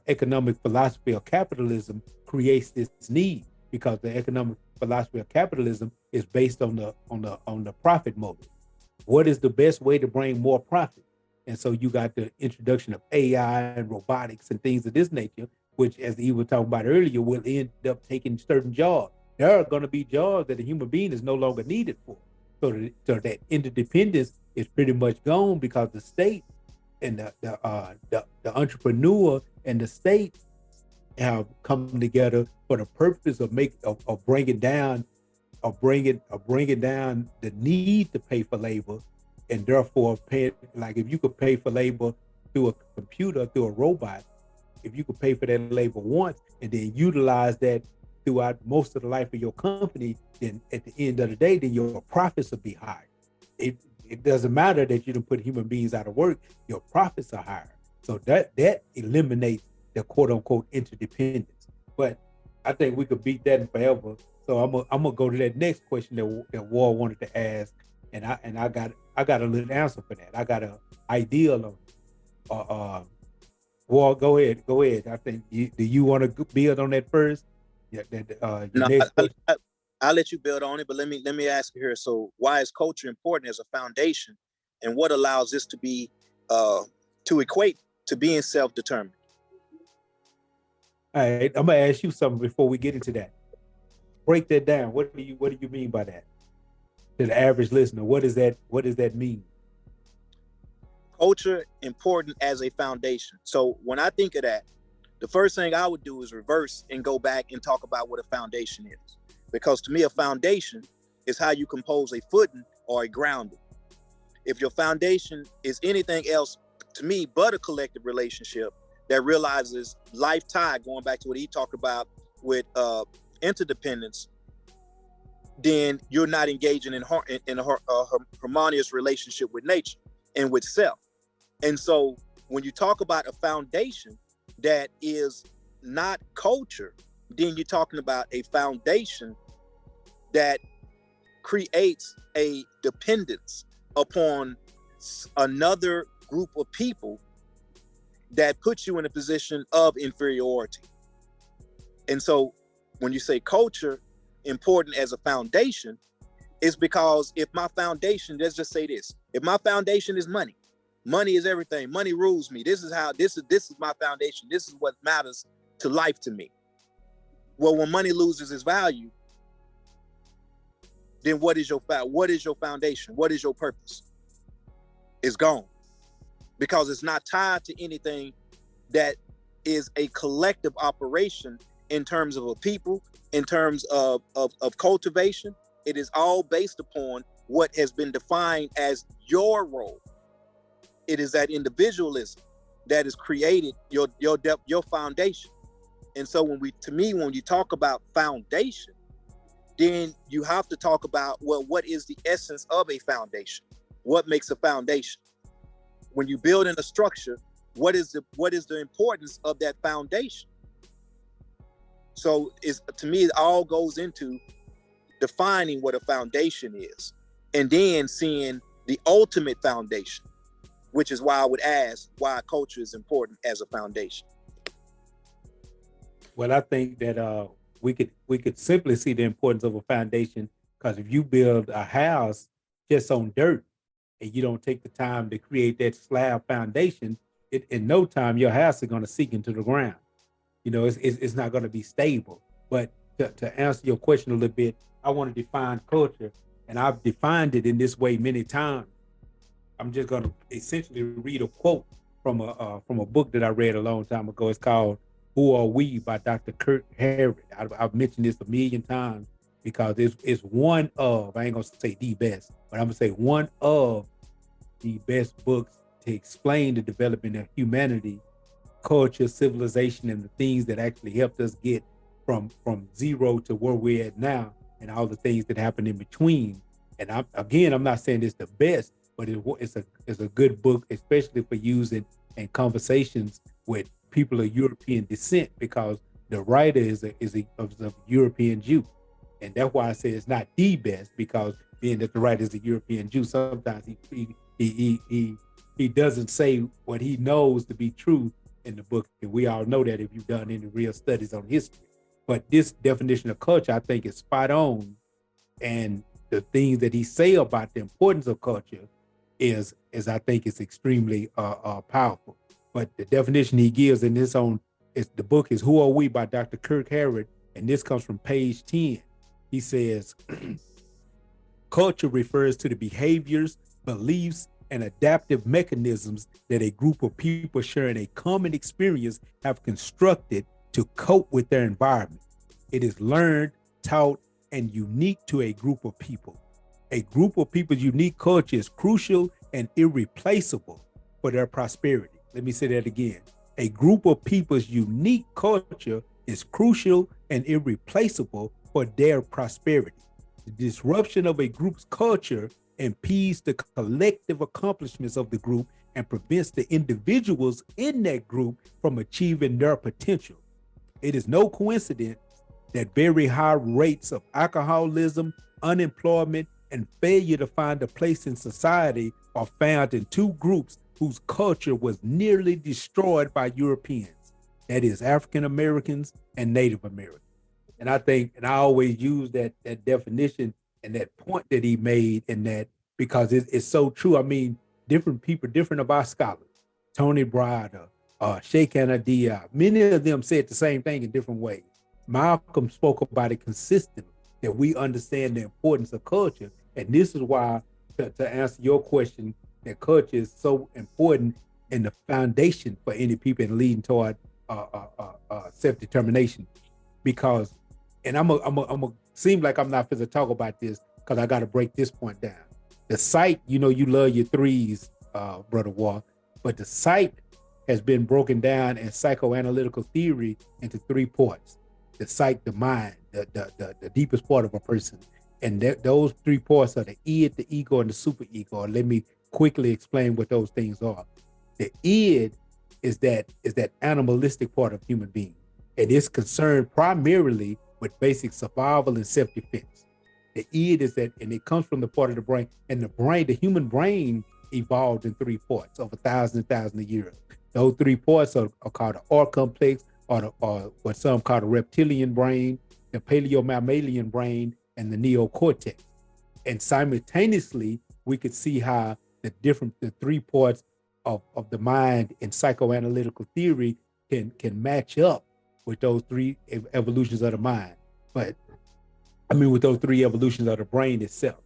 economic philosophy of capitalism creates this need, because the economic philosophy of capitalism is based on the profit motive. What is the best way to bring more profit? And so you got the introduction of AI and robotics and things of this nature, which, as Eve was talking about earlier, will end up taking certain jobs. There are going to be jobs that a human being is no longer needed for. So that interdependence is pretty much gone, because the state and the entrepreneur and the state have come together for the purpose of bringing down the need to pay for labor, and therefore pay. Like, if you could pay for labor through a computer, through a robot, if you could pay for that labor once and then utilize that throughout most of the life of your company, then at the end of the day, then your profits will be high. It doesn't matter that you don't put human beings out of work, your profits are higher. So that eliminates the quote unquote interdependence. But I think we could beat that forever. So I'm gonna go to that next question that Ward wanted to ask, and I got a little answer for that. I got an ideal of Ward, go ahead. I think do you want to build on that first? Yeah, I'll let you build on it, but let me ask you here. So, why is culture important as a foundation, and what allows this to be to equate to being self-determined? All right, I'm gonna ask you something before we get into that. Break that down. What do you mean by that? To the average listener, what does that mean? Culture important as a foundation. So when I think of that, the first thing I would do is reverse and go back and talk about what a foundation is. Because to me, a foundation is how you compose a footing or a grounding. If your foundation is anything else to me but a collective relationship that realizes life tie, going back to what he talked about with interdependence, then you're not engaging in a harmonious relationship with nature and with self. And so when you talk about a foundation that is not culture, then you're talking about a foundation that creates a dependence upon another group of people that puts you in a position of inferiority. And so when you say culture important as a foundation is because if my foundation, let's just say this, if my foundation is money, money is everything. Money rules me. This is my foundation. This is what matters to life to me. Well, when money loses its value, then what is your foundation? What is your purpose? It's gone, because it's not tied to anything that is a collective operation in terms of a people, in terms of cultivation. It is all based upon what has been defined as your role. It is that individualism that has created your foundation. And so when you talk about foundation, then you have to talk about, well, what is the essence of a foundation? What makes a foundation? When you build in a structure, what is the importance of that foundation? So to me, it all goes into defining what a foundation is, and then seeing the ultimate foundation, which is why I would ask why culture is important as a foundation. Well, I think that we could simply see the importance of a foundation, because if you build a house just on dirt and you don't take the time to create that slab foundation, in no time your house is going to sink into the ground. You know, it's not going to be stable. But to answer your question a little bit, I want to define culture, and I've defined it in this way many times. I'm just going to essentially read a quote from a book that I read a long time ago. It's called "Who Are We" by Dr. Kirk Harrod. I've mentioned this a million times because it's one of, I ain't gonna say the best, but I'm gonna say one of the best books to explain the development of humanity, culture, civilization, and the things that actually helped us get from zero to where we're at now, and all the things that happened in between. And I'm not saying it's the best, but it's a good book, especially for using in conversations with people of European descent, because the writer is a European Jew. And that's why I say it's not the best, because being that the writer is a European Jew, sometimes he doesn't say what he knows to be true in the book. And we all know that if you've done any real studies on history. But this definition of culture, I think, is spot on. And the things that he say about the importance of culture is I think is extremely powerful. But the definition he gives in his own, the book is "Who Are We" by Dr. Kirk Harrod, and this comes from page 10. He says, culture refers to the behaviors, beliefs, and adaptive mechanisms that a group of people sharing a common experience have constructed to cope with their environment. It is learned, taught, and unique to a group of people. A group of people's unique culture is crucial and irreplaceable for their prosperity. Let me say that again. A group of people's unique culture is crucial and irreplaceable for their prosperity. The disruption of a group's culture impedes the collective accomplishments of the group and prevents the individuals in that group from achieving their potential. It is no coincidence that very high rates of alcoholism, unemployment, and failure to find a place in society are found in two groups whose culture was nearly destroyed by Europeans. That is African Americans and Native Americans. And I think, and I always use that definition and that point that he made in that, because it's so true. I mean, different people, different of our scholars, Tony Browder, Sheikh Anta Diop, many of them said the same thing in different ways. Malcolm spoke about it consistently, that we understand the importance of culture. And this is why, to answer your question, that culture is so important in the foundation for any people and leading toward self-determination. Because, and I'm a seem like I'm not supposed to talk about this because I got to break this point down. The psych, you love your threes, Brother Wall, but the psych has been broken down in psychoanalytical theory into 3 parts. The psych, the mind, the deepest part of a person. And those 3 parts are the id, the ego, and the superego. Let me quickly explain what those things are. The id is that animalistic part of human being. And it's concerned primarily with basic survival and self-defense. The id is that, and it comes from the part of the brain, and the human brain evolved in 3 parts over thousands of years. Those 3 parts are called the R complex, or what some call the reptilian brain, the paleomammalian brain and the neocortex. And simultaneously, we could see how the three parts of the mind in psychoanalytical theory can match up with those three evolutions of the mind. But I mean, with those three evolutions of the brain itself.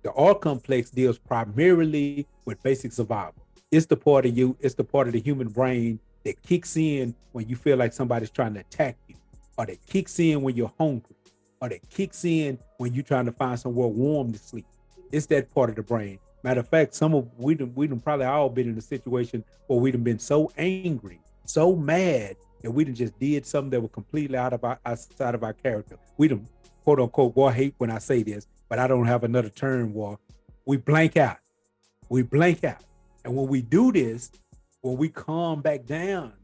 The R complex deals primarily with basic survival. It's the part of the human brain that kicks in when you feel like somebody's trying to attack you, or that kicks in when you're hungry, or that kicks in when you're trying to find somewhere warm to sleep. It's that part of the brain. Matter of fact, we done probably all been in a situation where we done been so angry, so mad that we done just did something that was completely outside of our character. We done, quote unquote, boy, I hate when I say this, but I don't have another term, war. We blank out. We blank out. And when we do this, when we calm back down,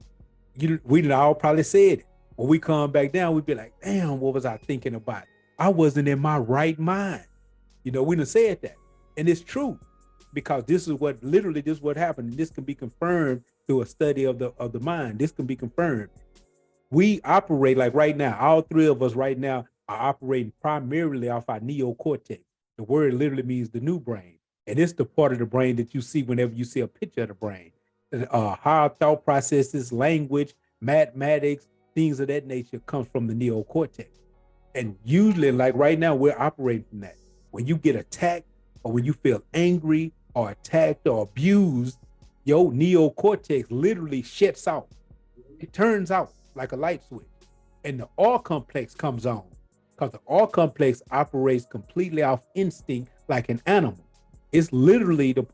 we done all probably said it. When we calm back down, we'd be like, damn, what was I thinking about? I wasn't in my right mind. We done said that. And it's true, because this is what happened. This can be confirmed through a study of the mind. This can be confirmed. We operate like right now, all three of us right now are operating primarily off our neocortex. The word literally means the new brain. And it's the part of the brain that you see whenever you see a picture of the brain. How thought processes, language, mathematics, things of that nature comes from the neocortex. And usually, like right now, we're operating from that. When you get attacked, or when you feel angry or attacked or abused, your neocortex literally shuts off. It turns out like a light switch. And the R complex comes on, because the R complex operates completely off instinct like an animal. It's literally the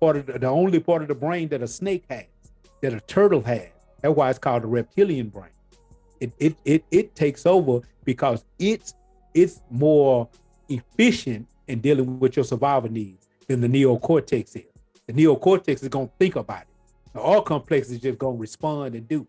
only part of the brain that a snake has, that a turtle has. That's why it's called the reptilian brain. It takes over because it's more efficient in dealing with your survival needs than the neocortex is. The neocortex is gonna think about it. The R complex is just gonna respond and do.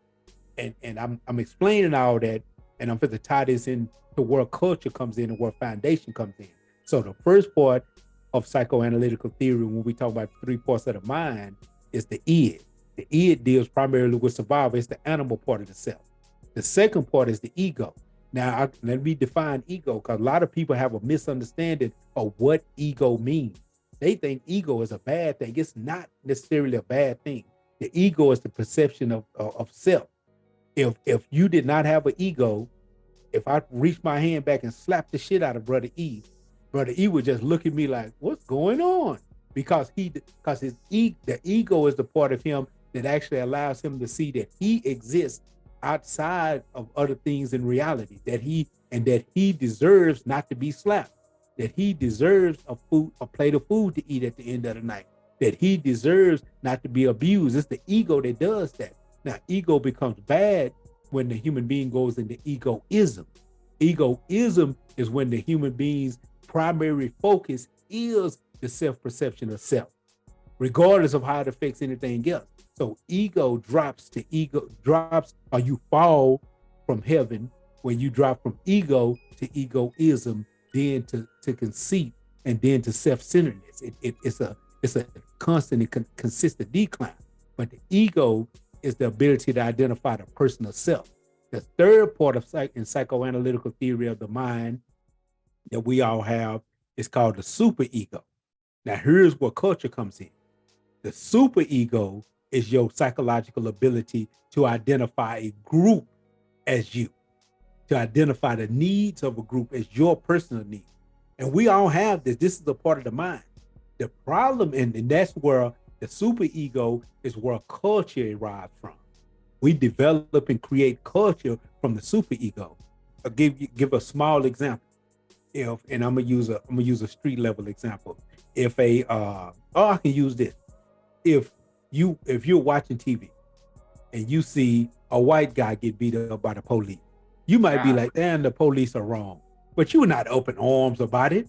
And I'm explaining all that, and I'm going to tie this in to where culture comes in and where foundation comes in. So the first part of psychoanalytical theory, when we talk about 3 parts of the mind, is the id. The id deals primarily with survival. It's the animal part of the self. The second part is the ego. Now, let me define ego, because a lot of people have a misunderstanding of what ego means. They think ego is a bad thing. It's not necessarily a bad thing. The ego is the perception of self. If you did not have an ego, if I reached my hand back and slapped the shit out of Brother E would just look at me like, what's going on? Because the ego is the part of him that actually allows him to see that he exists outside of other things in reality, that he deserves not to be slapped, that he deserves a plate of food to eat at the end of the night, that he deserves not to be abused. It's the ego that does that. Now, ego becomes bad when the human being goes into egoism. Egoism is when the human being's primary focus is the self-perception of self, regardless of how it affects anything else. So ego drops, or you fall from heaven when you drop from ego to egoism, then to conceit, and then to self-centeredness. It's a constant and consistent decline. But the ego is the ability to identify the personal self. The third part of in psychoanalytical theory of the mind that we all have is called the superego. Now, here's where culture comes in. The superego is your psychological ability to identify a group as you, to identify the needs of a group as your personal needs. And we all have this. This is a part of the mind. The problem, and that's where the superego is where culture arrives from. We develop and create culture from the superego. I'll give a small example. And I'm gonna use a street level example. I can use this. If you're watching TV and you see a white guy get beat up by the police, you might be like, damn, the police are wrong. But you're not up in arms about it.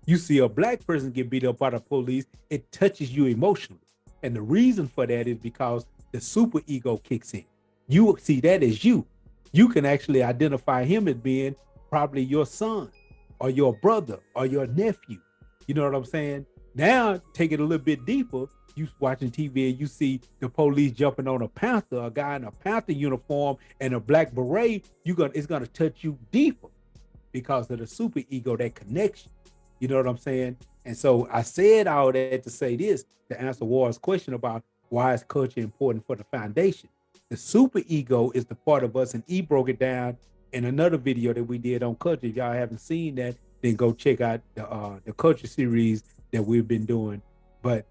You see a black person get beat up by the police, it touches you emotionally. And the reason for that is because the superego kicks in. You see that as you. You can actually identify him as being probably your son or your brother or your nephew. You know what I'm saying? Now, take it a little bit deeper. You watching TV and you see the police jumping on a Panther, a guy in a Panther uniform and a black beret, it's gonna touch you deeper because of the super ego, that connection. You know what I'm saying? And so I said all that to say this, to answer Warren's question about why is culture important for the foundation. The super ego is the part of us, and he broke it down in another video that we did on culture. If y'all haven't seen that, then go check out the culture series that we've been doing. But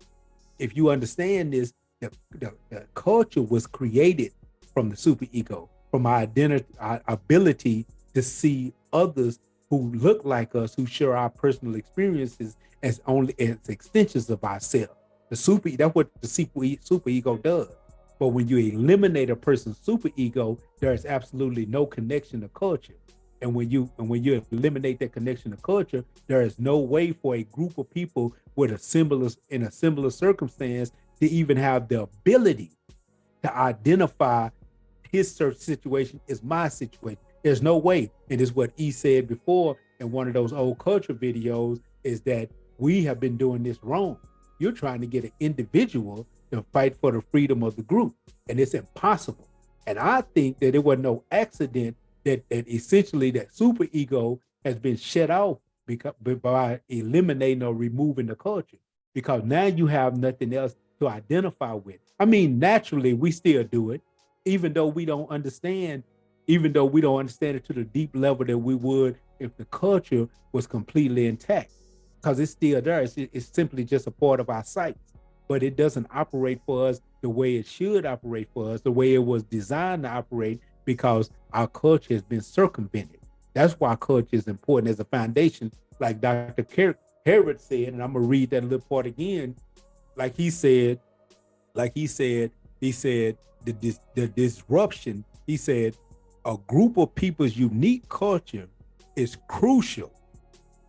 if you understand this, the culture was created from the super ego, from our identity, our ability to see others who look like us, who share our personal experiences as only as extensions of ourselves. That's what the super ego does. But when you eliminate a person's super ego, there's absolutely no connection to culture. And when you eliminate that connection to culture, there is no way for a group of people in a similar circumstance to even have the ability to identify his search situation is my situation. There's no way. And it's what he said before in one of those old culture videos, is that we have been doing this wrong. You're trying to get an individual to fight for the freedom of the group, and it's impossible. And I think that it was no accident that essentially that super ego has been shut off by eliminating or removing the culture, because now you have nothing else to identify with. I mean, naturally, we still do it, even though we don't understand it to the deep level that we would if the culture was completely intact, because it's still there. It's simply just a part of our sites, but it doesn't operate for us the way it should operate for us, the way it was designed to operate, because our culture has been circumvented. That's why culture is important as a foundation, like Dr. Harrod said, and I'm gonna read that little part again. He said the disruption, he said, a group of people's unique culture is crucial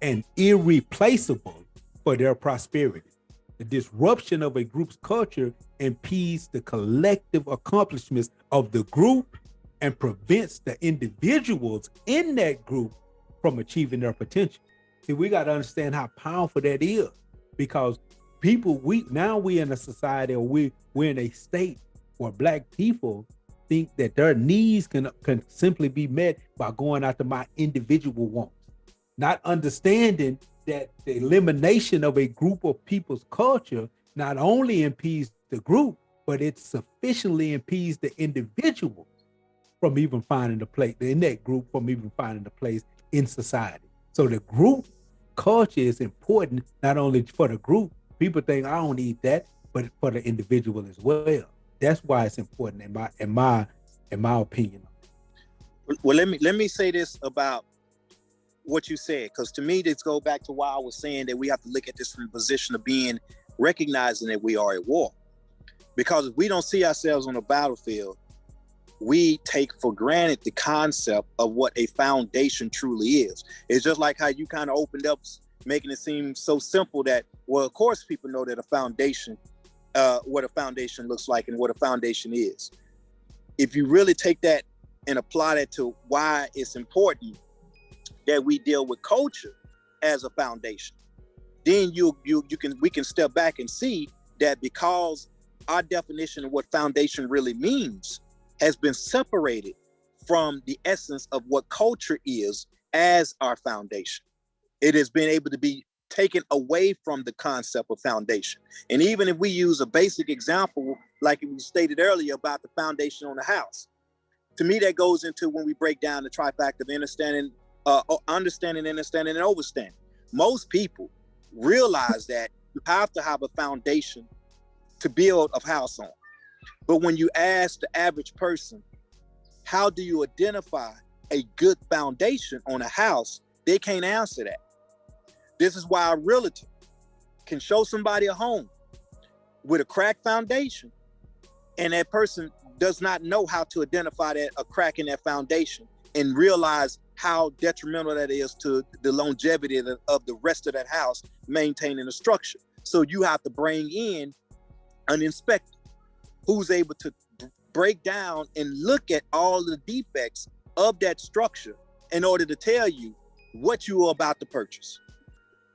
and irreplaceable for their prosperity. The disruption of a group's culture impedes the collective accomplishments of the group and prevents the individuals in that group from achieving their potential. See, we got to understand how powerful that is, because we're in a society, or we're in a state where Black people think that their needs can simply be met by going after my individual wants, not understanding that the elimination of a group of people's culture not only impedes the group, but it sufficiently impedes the individual from even finding a place in that group, from even finding a place in society. So the group culture is important, not only for the group. People think I don't need that, but for the individual as well. That's why it's important in my opinion. Well, let me say this about what you said, because to me, this goes back to why I was saying that we have to look at this from the position of recognizing that we are at war. Because if we don't see ourselves on a battlefield, we take for granted the concept of what a foundation truly is. It's just like how you kind of opened up, making it seem so simple that, well, of course people know that a foundation, what a foundation looks like and what a foundation is. If you really take that and apply that to why it's important that we deal with culture as a foundation, then we can step back and see that because our definition of what foundation really means has been separated from the essence of what culture is as our foundation. It has been able to be taken away from the concept of foundation. And even if we use a basic example, like we stated earlier about the foundation on the house, to me, that goes into when we break down the trifecta of understanding, understanding, and overstanding. Most people realize that you have to have a foundation to build a house on. But when you ask the average person, how do you identify a good foundation on a house? They can't answer that. This is why a realtor can show somebody a home with a cracked foundation, and that person does not know how to identify a crack in that foundation and realize how detrimental that is to the longevity of the rest of that house, maintaining the structure. So you have to bring in an inspector who's able to break down and look at all the defects of that structure in order to tell you what you are about to purchase.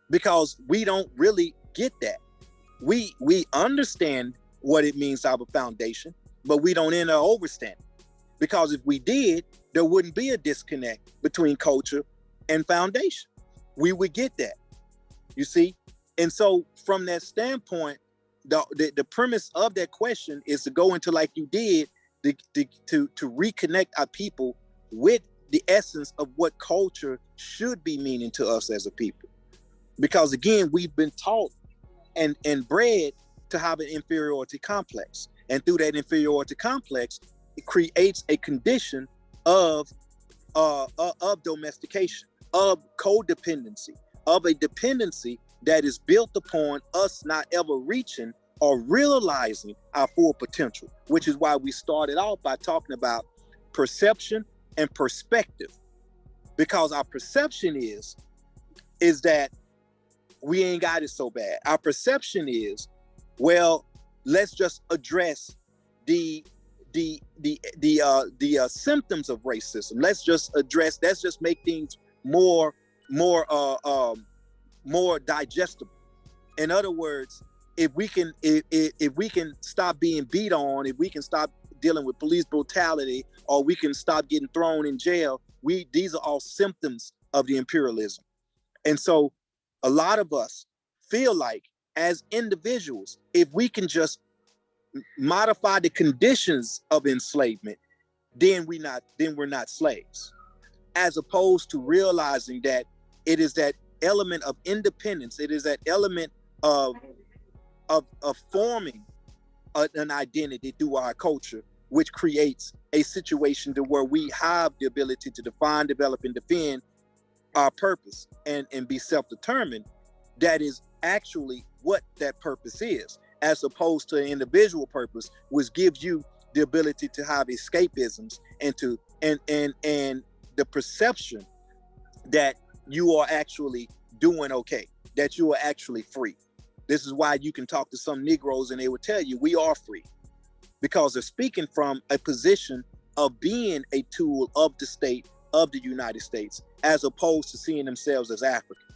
Because we don't really get that. We understand what it means to have a foundation, but we don't enter overstand. Because if we did, there wouldn't be a disconnect between culture and foundation. We would get that, you see? And so from that standpoint, the premise of that question is to go into, like you did, to reconnect our people with the essence of what culture should be meaning to us as a people. Because again, we've been taught and bred to have an inferiority complex. And through that inferiority complex, it creates a condition of domestication, of codependency, of a dependency that is built upon us not ever reaching or realizing our full potential, which is why we started off by talking about perception and perspective. Because our perception is that we ain't got it so bad. Our perception is, well, let's just address the symptoms of racism. Let's just make things more digestible. In other words, if we can stop being beat on, if we can stop dealing with police brutality, or we can stop getting thrown in jail, these are all symptoms of the imperialism. And so a lot of us feel like, as individuals, if we can just modify the conditions of enslavement, then we're not slaves. As opposed to realizing that it is that element of independence, it is that element of forming an identity through our culture, which creates a situation to where we have the ability to define, develop, and defend our purpose and be self-determined. That is actually what that purpose is, as opposed to an individual purpose, which gives you the ability to have escapisms and the perception that you are actually doing okay, that you are actually free. This is why you can talk to some Negroes and they will tell you we are free, because they're speaking from a position of being a tool of the state of the United States, as opposed to seeing themselves as African.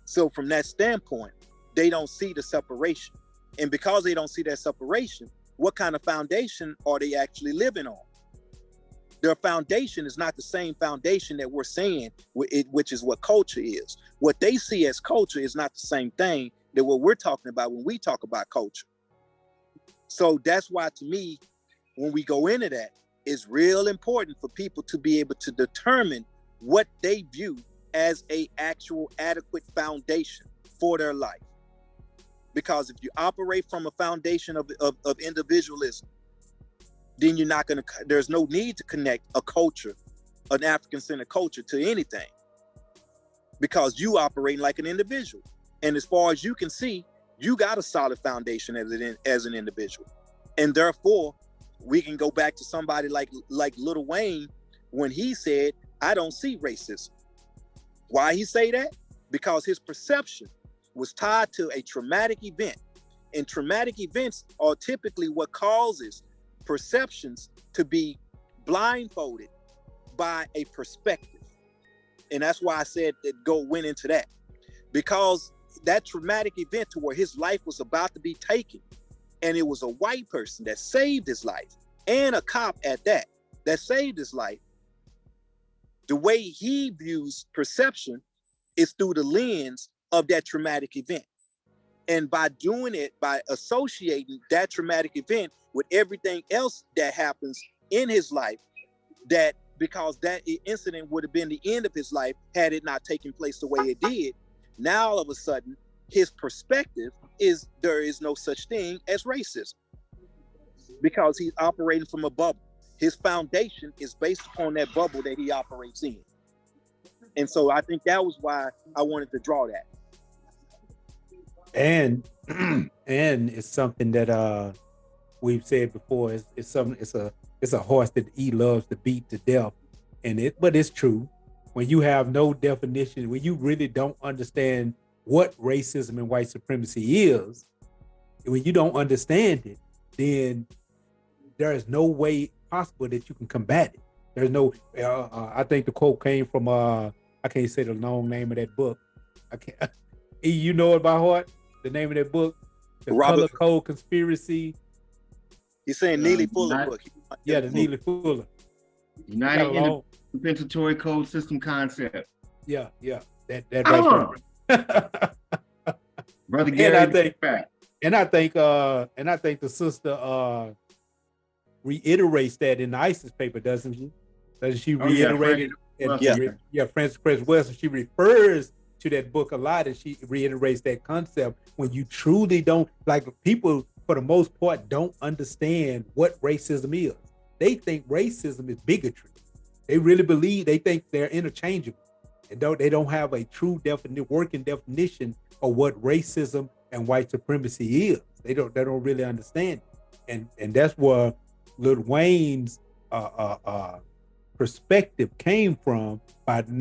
So from that standpoint, they don't see the separation. And because they don't see that separation, what kind of foundation are they actually living on? Their foundation is not the same foundation that we're saying, which is what culture is. What they see as culture is not the same thing that what we're talking about when we talk about culture. So that's why, to me, when we go into that, it's real important for people to be able to determine what they view as a actual adequate foundation for their life. Because if you operate from a foundation of individualism, then you're not there's no need to connect a culture, an African-centered culture, to anything, because you operate like an individual. And as far as you can see, you got a solid foundation as an individual. And therefore, we can go back to somebody like Lil Wayne when he said, I don't see racism. Why he say that? Because his perception was tied to a traumatic event. And traumatic events are typically what causes perceptions to be blindfolded by a perspective. And that's why I said that went into that. Because that traumatic event to where his life was about to be taken, and it was a white person that saved his life, and a cop at that saved his life, the way he views perception is through the lens of that traumatic event. And by doing it, by associating that traumatic event with everything else that happens in his life, that because that incident would have been the end of his life had it not taken place the way it did, now all of a sudden his perspective is there is no such thing as racism, because he's operating from a bubble. His foundation is based upon that bubble that he operates in. And so I think that was why I wanted to draw that. And it's something that we've said before. It's a horse that he loves to beat to death, but it's true. When you have no definition, when you really don't understand what racism and white supremacy is, when you don't understand it, then there is no way possible that you can combat it. There's no. I think the quote came from I can't say the long name of that book. I can't. You know it by heart. The name of that book, The Color Code Conspiracy. You're saying Neely Fuller book. Yeah, the Neely Fuller. United Compensatory Code System Concept. Yeah, yeah. That Oh, right Brother there. Gary, back. And I think the sister reiterates that in the ISIS paper, doesn't she? Doesn't she Oh yeah, reiterate it? Francis And Wilson. Yeah. Frances Cress Welsing, she refers to that book a lot, and she reiterates that concept. When you truly don't, like, people for the most part don't understand what racism is. They think racism is bigotry. They really believe, they think they're interchangeable, and they don't have a true working definition of what racism and white supremacy is. They don't really understand it. And that's where Lil Wayne's perspective came from, by truly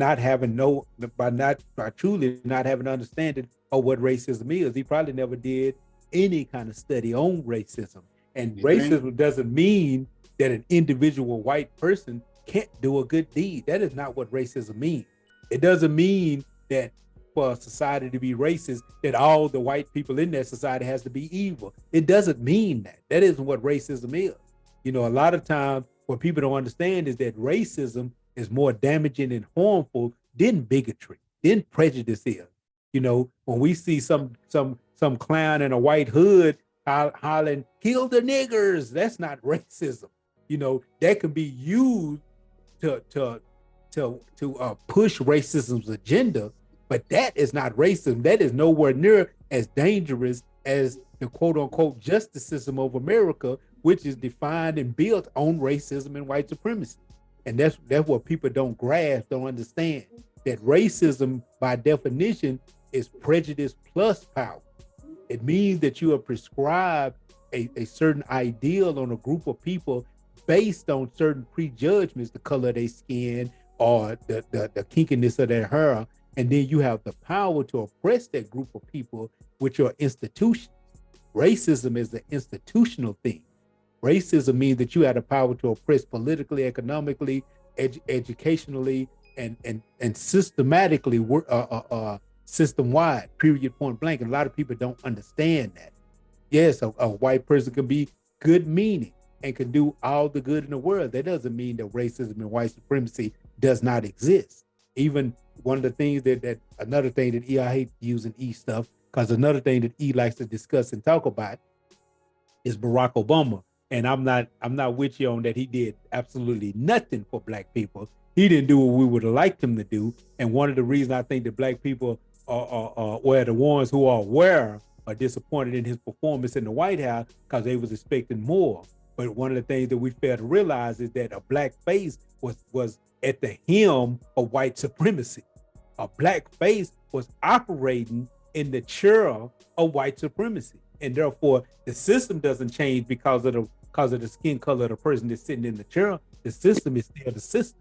not having understanding of what racism is. He probably never did any kind of study on racism. And You think? racism doesn't mean that an individual white person can't do a good deed. That is not what racism means. It doesn't mean that for a society to be racist, that all the white people in that society has to be evil. It doesn't mean that. That isn't what racism is. You know, a lot of times what people don't understand is that racism is more damaging and harmful than bigotry, than prejudice is. You know, when we see some clown in a white hood hollering, "Kill the niggers," that's not racism. You know, that can be used to push racism's agenda, but that is not racism. That is nowhere near as dangerous as the quote unquote justice system of America, which is defined and built on racism and white supremacy. And that's what people don't grasp, don't understand. That racism, by definition, is prejudice plus power. It means that you are prescribed a certain ideal on a group of people based on certain prejudgments, the color of their skin or the kinkiness of their hair. And then you have the power to oppress that group of people with your institutions. Racism is an institutional thing. Racism means that you have the power to oppress politically, economically, educationally, and systematically, system-wide, period, point blank. And a lot of people don't understand that. Yes, a white person can be good meaning and can do all the good in the world. That doesn't mean that racism and white supremacy does not exist. Even one of the things another thing that I hate using E stuff, because another thing that E likes to discuss and talk about is Barack Obama. And I'm not with you on that. He did absolutely nothing for black people. He didn't do what we would have liked him to do. And one of the reasons I think that black people were the ones who are aware are disappointed in his performance in the White House, because they was expecting more. But one of the things that we fail to realize is that a black face was at the helm of white supremacy. A black face was operating in the chair of white supremacy. And therefore, the system doesn't change because of the skin color of the person that's sitting in the chair. The system is still the system.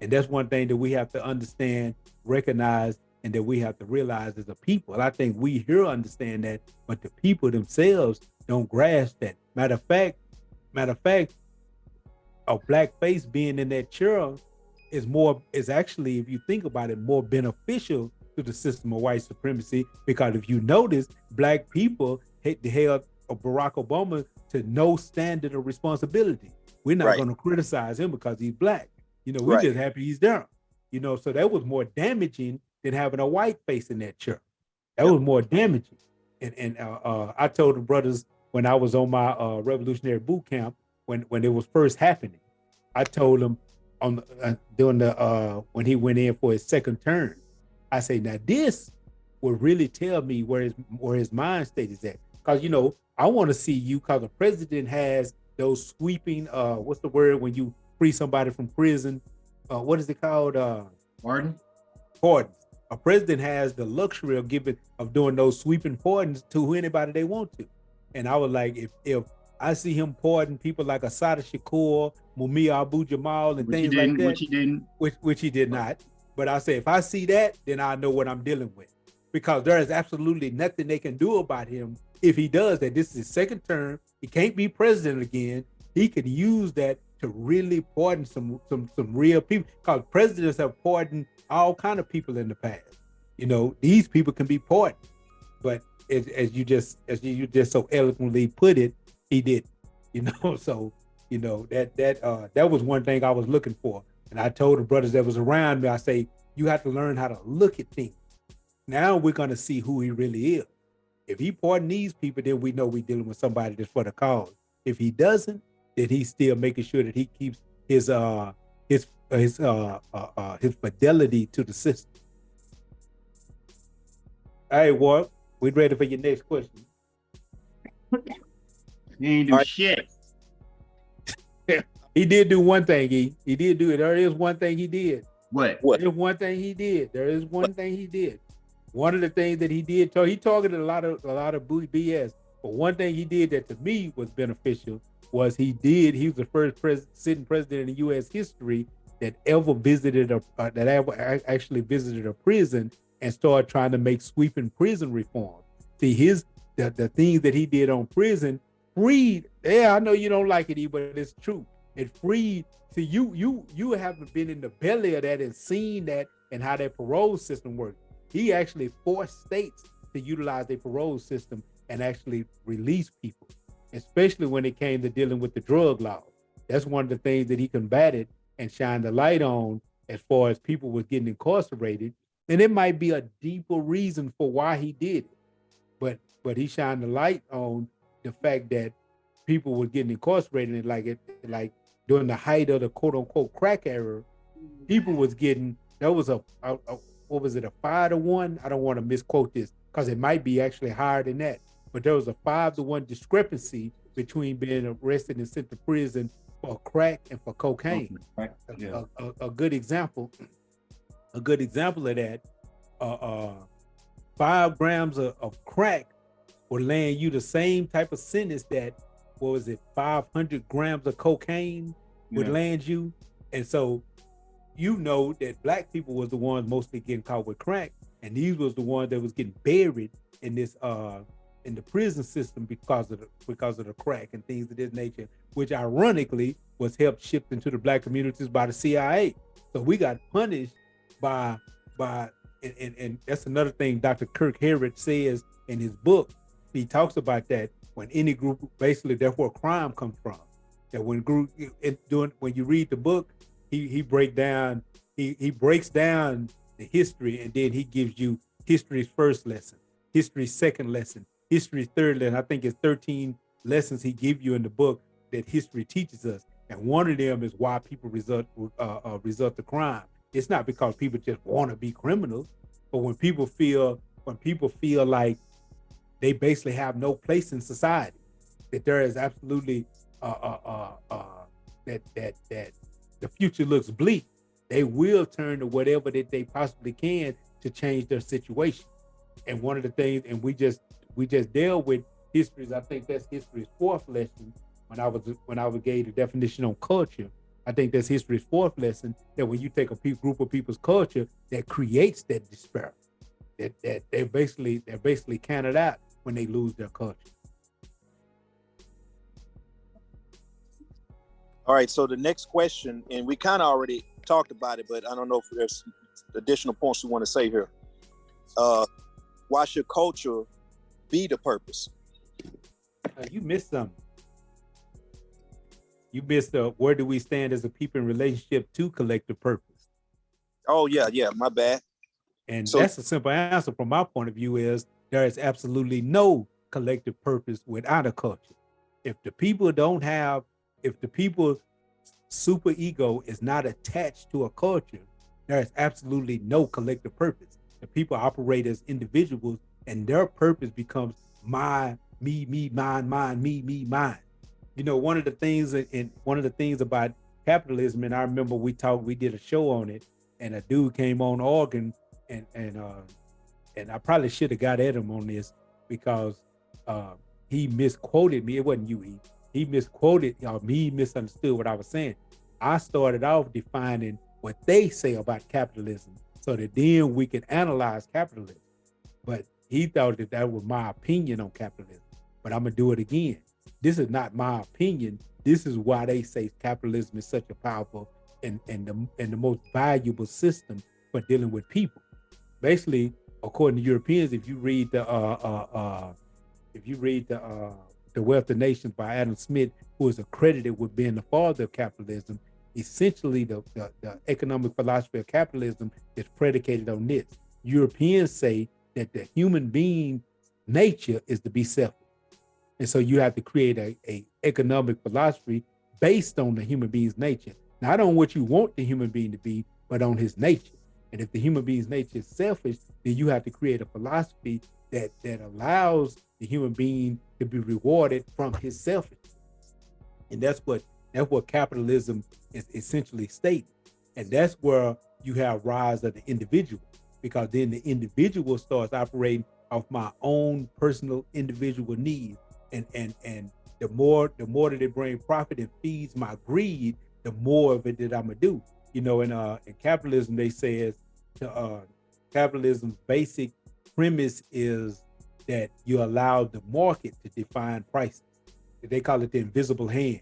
And that's one thing that we have to understand, recognize, and that we have to realize as a people. I think we here understand that, but the people themselves don't grasp that. Matter of fact, a black face being in that chair is actually, if you think about it, more beneficial to the system of white supremacy, because if you notice, black people held Barack Obama to no standard of responsibility. We're not going to criticize him because he's black. You know, we're just happy he's there. You know, so that was more damaging than having a white face in that chair. That was more damaging. And I told the brothers when I was on my revolutionary boot camp, when it was first happening, I told them when he went in for his second term, I say, now this will really tell me where his mind state is at. Because, you know, I want to see you, because the president has those sweeping, what's the word when you free somebody from prison? What is it called? Pardon? Pardons. A president has the luxury of doing those sweeping pardons to anybody they want to. And I was like, if I see him pardon people like Assata Shakur, Mumia Abu Jamal, and things like that, which he did not. But I say, if I see that, then I know what I'm dealing with, because there is absolutely nothing they can do about him if he does that. This is his second term. He can't be president again. He can use that to really pardon some real people, because presidents have pardoned all kind of people in the past. You know, these people can be pardoned, but as you just so eloquently put it, he did. You know, so that was one thing I was looking for. And I told the brothers that was around me, I say, You have to learn how to look at things. Now we're going to see who he really is. If he pardon these people, then we know we're dealing with somebody that's for the cause. If he doesn't, then he's still making sure that he keeps his fidelity to the system. All right, Walt, we ready for your next question. He ain't do shit. He did do one thing. He did do it. There is one thing he did. What? There is one thing he did. There is one thing he did. One of the things that he did, he targeted a lot of BS. But one thing he did that to me was beneficial was he was the first sitting president in U.S. history that ever visited actually visited a prison and started trying to make sweeping prison reform. See, the things that he did on prison freed. Yeah, I know you don't like it, but it's true. It freed. See, you haven't been in the belly of that and seen that and how that parole system works. He actually forced states to utilize a parole system and actually release people, especially when it came to dealing with the drug laws. That's one of the things that he combated and shined the light on as far as people was getting incarcerated. And it might be a deeper reason for why he did it. But he shined the light on the fact that people were getting incarcerated and like during the height of the quote unquote crack era, people was getting, that was a 5-to-1? I don't want to misquote this because it might be actually higher than that. But there was a 5-to-1 discrepancy between being arrested and sent to prison for crack and for cocaine. Yeah. A good example of that, 5 grams of crack would land you the same type of sentence that, 500 grams of cocaine would land you. And so you know that black people was the ones mostly getting caught with crack, and these was the ones that was getting buried in this in the prison system because of the crack and things of this nature, which ironically was helped shipped into the black communities by the CIA. So we got punished by and that's another thing Dr. Kirk Harrod says in his book. He talks about that when any group, basically that's where crime comes from. That when you read the book, he breaks down the history, and then he gives you history's first lesson, history's second lesson, history's third lesson. I think it's 13 lessons he gives you in the book that history teaches us. And one of them is why people resort to crime. It's not because people just want to be criminals, but when people feel like they basically have no place in society, that there is absolutely that the future looks bleak, they will turn to whatever that they possibly can to change their situation. And one of the things, and we just dealt with history. I think that's history's fourth lesson. When I was gave the definition on culture, I think that's history's fourth lesson. That when you take a group of people's culture, that creates that disparity. That they're basically counted out when they lose their culture. All right, so the next question, and we kind of already talked about it, but I don't know if there's additional points you want to say here. Why should culture be the purpose? You missed something. You missed where do we stand as a people in relationship to collective purpose? Oh, yeah, my bad. And so, that's a simple answer from my point of view is there is absolutely no collective purpose without a culture. If the people's super ego is not attached to a culture, there is absolutely no collective purpose. The people operate as individuals, and their purpose becomes me, mine, me, mine. You know, one of the things about capitalism, and I remember we did a show on it, and a dude came on Oregon, and I probably should have got at him on this because he misquoted me. It wasn't you, he misquoted, he misunderstood what I was saying. I started off defining what they say about capitalism so that then we could analyze capitalism. But he thought that was my opinion on capitalism. But I'm gonna do it again. This is not my opinion. This is why they say capitalism is such a powerful and the most valuable system for dealing with people. Basically, according to Europeans, if you read the Wealth of Nations by Adam Smith, who is accredited with being the father of capitalism, essentially the economic philosophy of capitalism is predicated on this. Europeans say that the human being nature is to be selfish. And so you have to create a economic philosophy based on the human being's nature, not on what you want the human being to be, but on his nature. And if the human being's nature is selfish, then you have to create a philosophy that allows the human being to be rewarded from his selfishness. And that's what capitalism is essentially stating. And that's where you have rise of the individual, because then the individual starts operating off my own personal individual needs. And the more that it brings profit and feeds my greed, the more of it that I'm gonna do. You know, in capitalism, they say capitalism's basic premise is that you allow the market to define prices. They call it the invisible hand.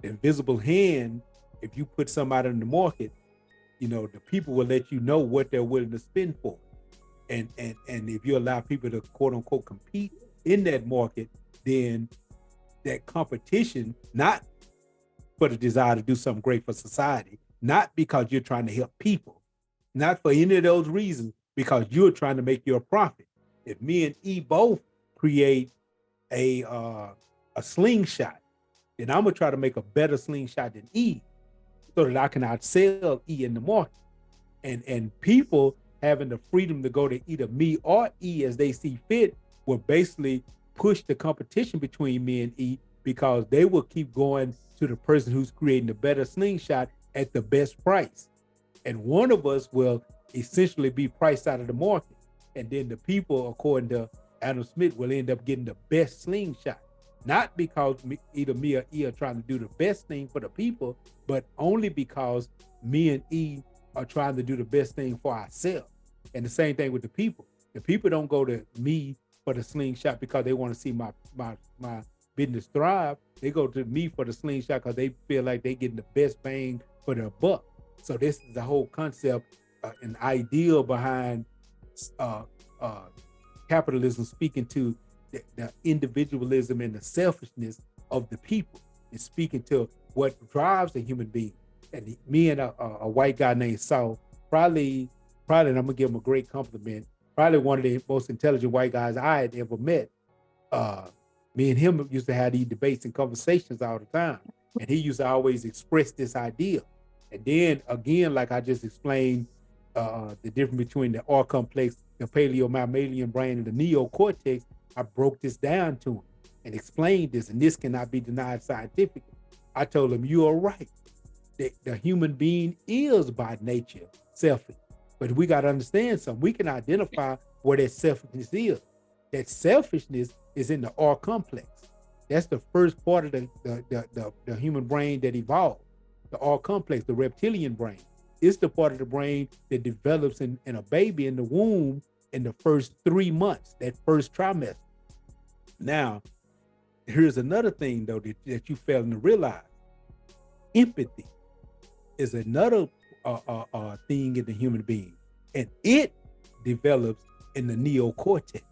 The invisible hand, if you put something out in the market, you know, the people will let you know what they're willing to spend for. And if you allow people to quote unquote compete in that market, then that competition, not for the desire to do something great for society, not because you're trying to help people, not for any of those reasons, because you're trying to make your profit. If me and E both create a slingshot, then I'm gonna try to make a better slingshot than E, so that I can outsell E in the market. And people having the freedom to go to either me or E as they see fit will basically push the competition between me and E, because they will keep going to the person who's creating the better slingshot at the best price. And one of us will essentially be priced out of the market. And then the people, according to Adam Smith, will end up getting the best slingshot. Not because either me or E are trying to do the best thing for the people, but only because me and E are trying to do the best thing for ourselves. And the same thing with the people. The people don't go to me for the slingshot because they want to see my business thrive. They go to me for the slingshot because they feel like they're getting the best bang for their buck. So this is the whole concept, an ideal behind capitalism, speaking to the individualism and the selfishness of the people, and speaking to what drives the human being. And me and a white guy named Saul, probably, and I'm gonna give him a great compliment, probably one of the most intelligent white guys I had ever met. Me and him used to have these debates and conversations all the time. And he used to always express this idea. And then again, like I just explained, the difference between the R complex, the paleo-mammalian brain, and the neocortex, I broke this down to him and explained this, and this cannot be denied scientifically. I told him, you are right. The human being is by nature selfish, but we got to understand something. We can identify where that selfishness is. That selfishness is in the R complex. That's the first part of the human brain that evolved. The R complex, the reptilian brain. It's the part of the brain that develops in a baby in the womb in the first 3 months, that first trimester. Now, here's another thing, though, that you fail to realize. Empathy is another thing in the human being, and it develops in the neocortex,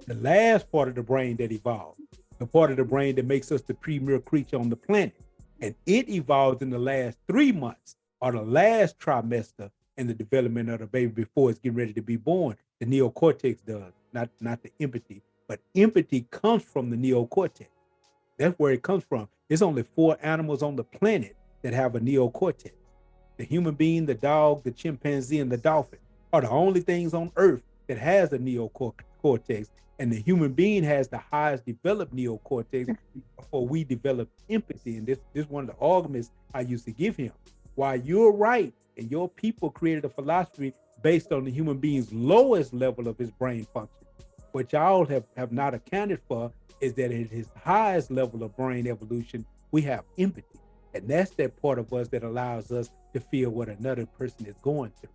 the last part of the brain that evolved, the part of the brain that makes us the premier creature on the planet. And it evolves in the last 3 months, or the last trimester in the development of the baby before it's getting ready to be born. The neocortex does, not the empathy. But empathy comes from the neocortex. That's where it comes from. There's only 4 animals on the planet that have a neocortex. The human being, the dog, the chimpanzee, and the dolphin are the only things on Earth that has a neocortex. And the human being has the highest developed neocortex before we develop empathy. And this is one of the arguments I used to give him. While you're right, and your people created a philosophy based on the human being's lowest level of his brain function, what y'all have not accounted for is that at his highest level of brain evolution, we have empathy. And that's that part of us that allows us to feel what another person is going through.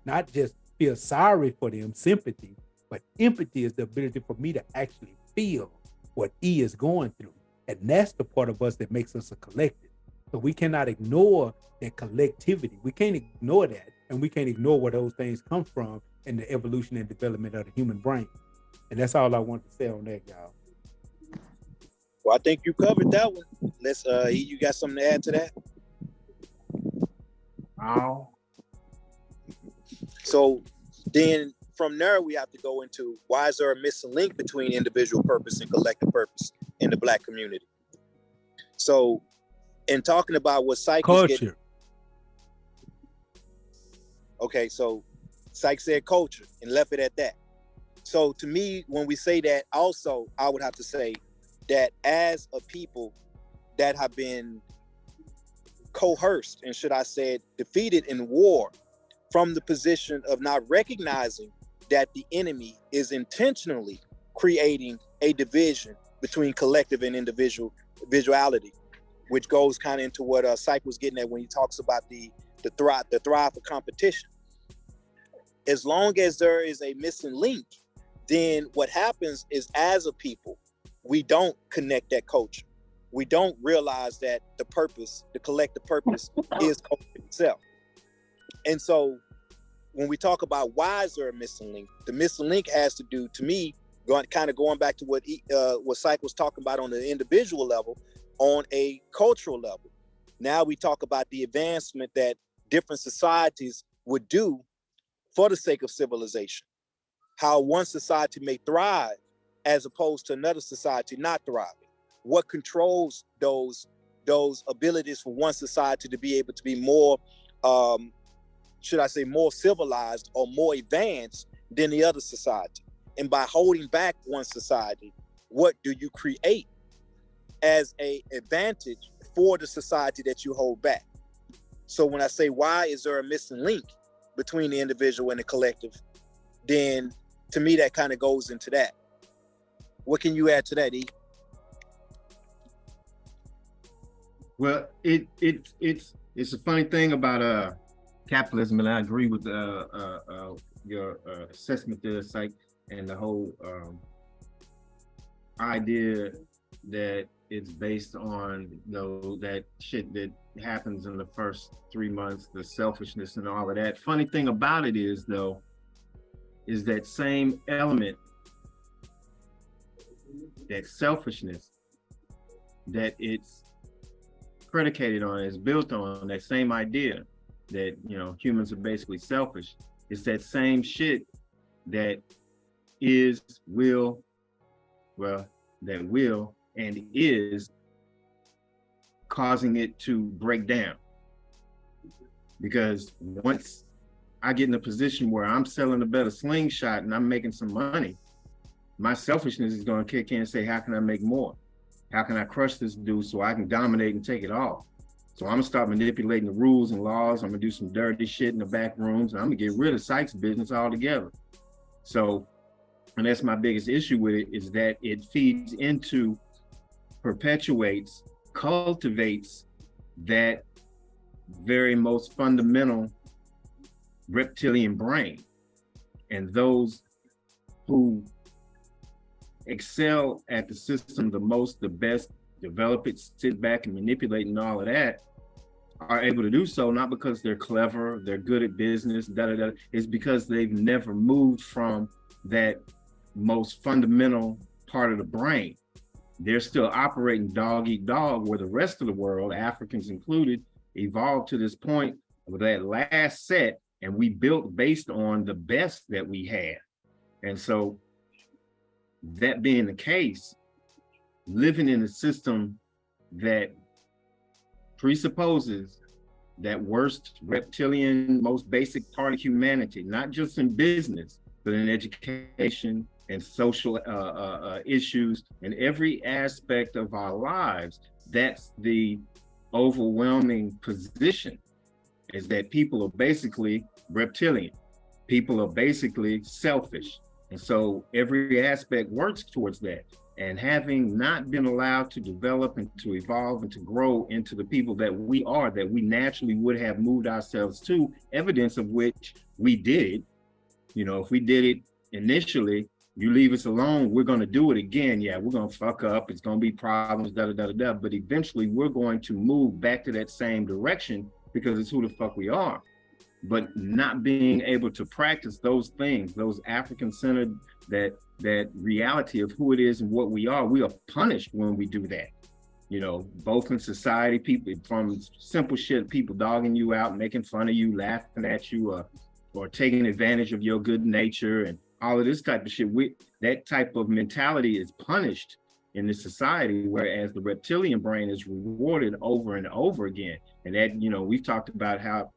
Not just feel sorry for them, sympathy, but empathy is the ability for me to actually feel what E is going through. And that's the part of us that makes us a collective. So we cannot ignore that collectivity. We can't ignore that. And we can't ignore where those things come from in the evolution and development of the human brain. And that's all I want to say on that, y'all. Well, I think you covered that one. Let's you got something to add to that? Oh, So then from there, we have to go into why is there a missing link between individual purpose and collective purpose in the Black community? So in talking about what Psych was getting, Culture. okay, so Psych said culture and left it at that. So to me, when we say that, also, I would have to say that as a people that have been coerced, and should I say defeated in war, from the position of not recognizing that the enemy is intentionally creating a division between collective and individuality, which goes kind of into what Psych was getting at when he talks about the thrive for competition. As long as there is a missing link, then what happens is, as a people, we don't connect that culture. We don't realize that the purpose, the collective purpose, is culture itself. And so when we talk about why is there a missing link, the missing link has to do, to me, going back to what Psych was talking about on the individual level, on a cultural level. Now we talk about the advancement that different societies would do for the sake of civilization. How one society may thrive as opposed to another society not thriving. What controls those abilities for one society to be able to be more, should I say, more civilized or more advanced than the other society? And by holding back one society, what do you create as an advantage for the society that you hold back? So when I say, why is there a missing link between the individual and the collective, then to me, that kind of goes into that. What can you add to that, E? well, it's a funny thing about capitalism, and I agree with your assessment there, Psych, and the whole idea that it's based on that shit that happens in the first 3 months, the selfishness and all of that. Funny thing about it is, though, is that same element, that selfishness that it's predicated on, is built on, that same idea that, humans are basically selfish. It's that same shit that will and is causing it to break down. Because once I get in a position where I'm selling a better slingshot and I'm making some money, my selfishness is going to kick in and say, how can I make more? How can I crush this dude so I can dominate and take it all? So I'm gonna start manipulating the rules and laws. I'm gonna do some dirty shit in the back rooms, and I'm gonna get rid of Psych's business altogether. So, and that's my biggest issue with it, is that it feeds into, perpetuates, cultivates that very most fundamental reptilian brain. And those who excel at the system the most, the best, develop it, sit back and manipulate and all of that, are able to do so, not because they're clever, they're good at business, it's because they've never moved from that most fundamental part of the brain. They're still operating dog eat dog, where the rest of the world, Africans included, evolved to this point with that last set, and we built based on the best that we had. And so, that being the case, living in a system that presupposes that worst reptilian, most basic part of humanity, not just in business, but in education and social issues and every aspect of our lives, that's the overwhelming position, is that people are basically reptilian. People are basically selfish. And so every aspect works towards that. And having not been allowed to develop and to evolve and to grow into the people that we are, that we naturally would have moved ourselves to, evidence of which we did. If we did it initially, you leave us alone, we're going to do it again. Yeah, we're going to fuck up. It's going to be problems, but eventually we're going to move back to that same direction because it's who the fuck we are. But not being able to practice those things, those African-centered, that reality of who it is and what we are punished when we do that. You know, both in society, people from simple shit, people dogging you out, making fun of you, laughing at you, or taking advantage of your good nature and all of this type of shit. That type of mentality is punished in this society, whereas the reptilian brain is rewarded over and over again. And that, you know, we've talked about how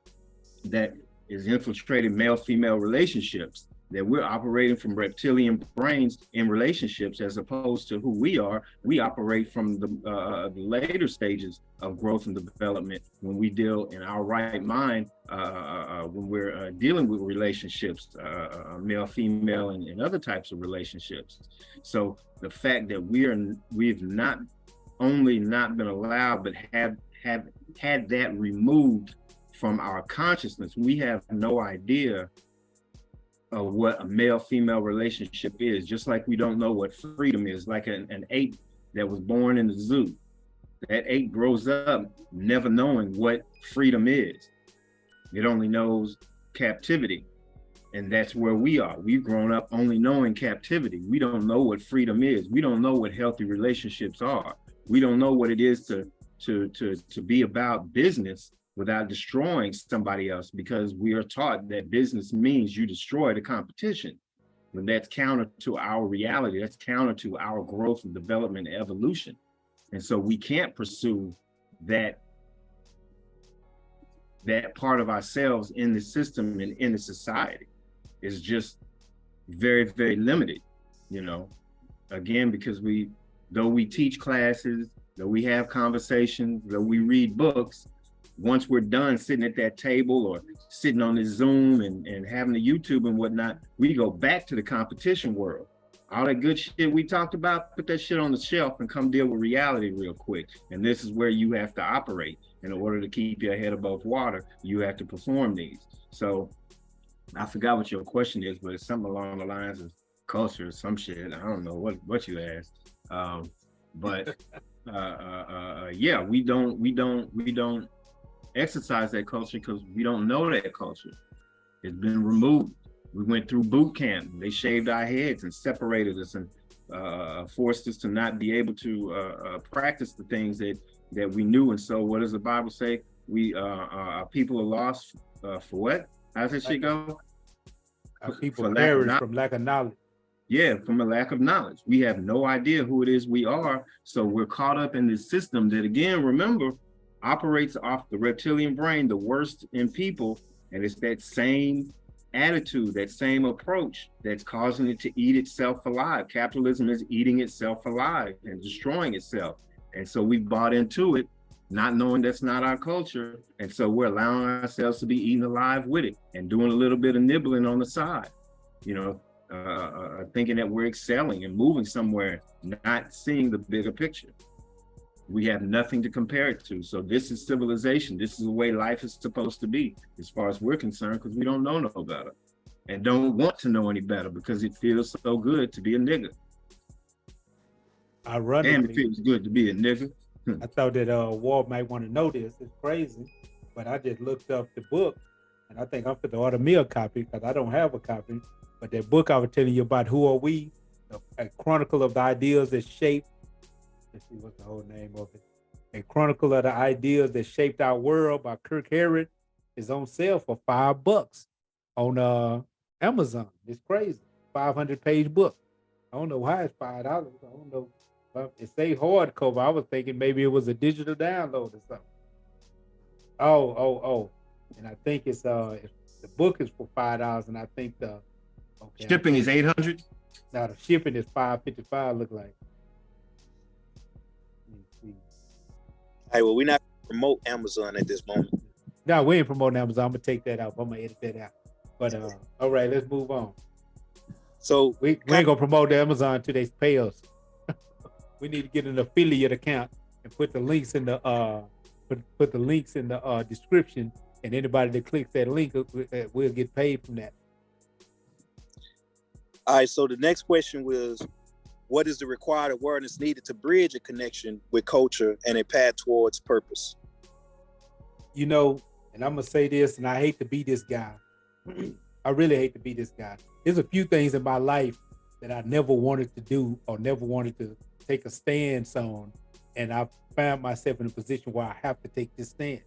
that is infiltrated male-female relationships, that we're operating from reptilian brains in relationships as opposed to who we are. We operate from the later stages of growth and development when we deal in our right mind, when we're dealing with relationships, male, female, and other types of relationships. So the fact that we've not only not been allowed, but have had that removed from our consciousness, we have no idea of what a male-female relationship is, just like we don't know what freedom is. Like an ape that was born in the zoo, that ape grows up never knowing what freedom is. It only knows captivity. And that's where we are. We've grown up only knowing captivity. We don't know what freedom is. We don't know what healthy relationships are. We don't know what it is to be about business without destroying somebody else, because we are taught that business means you destroy the competition. But that's counter to our reality. That's counter to our growth and development and evolution. And so we can't pursue that part of ourselves in the system and in the society. It's just very, very limited, you know, again, because though we teach classes, though we have conversations, though we read books, once we're done sitting at that table or sitting on this Zoom and having the YouTube and whatnot, we go back to the competition world. All that good shit we talked about, put that shit on the shelf and come deal with reality real quick. And this is where you have to operate. In order to keep your head above water, you have to perform these. So I forgot what your question is, but it's something along the lines of culture or some shit. I don't know what you asked. Yeah, we don't exercise that culture because we don't know that culture. It's been removed. We went through boot camp. They shaved our heads and separated us and forced us to not be able to practice the things that we knew. And so what does the Bible say? Our people are lost for what? How's that shit go? Our people perish from lack of knowledge. Yeah, from a lack of knowledge. We have no idea who it is we are. So we're caught up in this system that, again, remember, operates off the reptilian brain, the worst in people. And it's that same attitude, that same approach that's causing it to eat itself alive. Capitalism is eating itself alive and destroying itself. And so we bought into it, not knowing that's not our culture. And so we're allowing ourselves to be eaten alive with it and doing a little bit of nibbling on the side, you know, thinking that we're excelling and moving somewhere, not seeing the bigger picture. We have nothing to compare it to. So this is civilization. This is the way life is supposed to be, as far as we're concerned, because we don't know no better and don't want to know any better because it feels so good to be a nigga. Ironically, and it feels good to be a nigga. I thought that Walt might want to know this. It's crazy, but I just looked up the book, and I think I'm going to order me a copy because I don't have a copy. But that book I was telling you about, Who Are We? A chronicle of the ideas that shaped. Let's see what's the whole name of it. A chronicle of the ideas that shaped our world by Kirk Harrod is on sale for $5 on Amazon. It's crazy. 500-page book. I don't know why it's $5. I don't know. It say hardcover. I was thinking maybe it was a digital download or something. Oh. And I think it's the book is for $5, and I think the shipping is $800. Now the shipping is $555. Look like. All right, well, we're not gonna promote Amazon at this moment. No, we ain't promoting Amazon. I'm gonna take that out. I'm gonna edit that out. But all right, let's move on. So we ain't gonna promote Amazon until they pay us. We need to get an affiliate account and put the links in the put the links in the description, and anybody that clicks that link will get paid from that. All right, so the next question was, what is the required awareness needed to bridge a connection with culture and a path towards purpose? You know, and I'm gonna say this, and I hate to be this guy. I really hate to be this guy. There's a few things in my life that I never wanted to do or never wanted to take a stance on and I found myself in a position where I have to take this stand.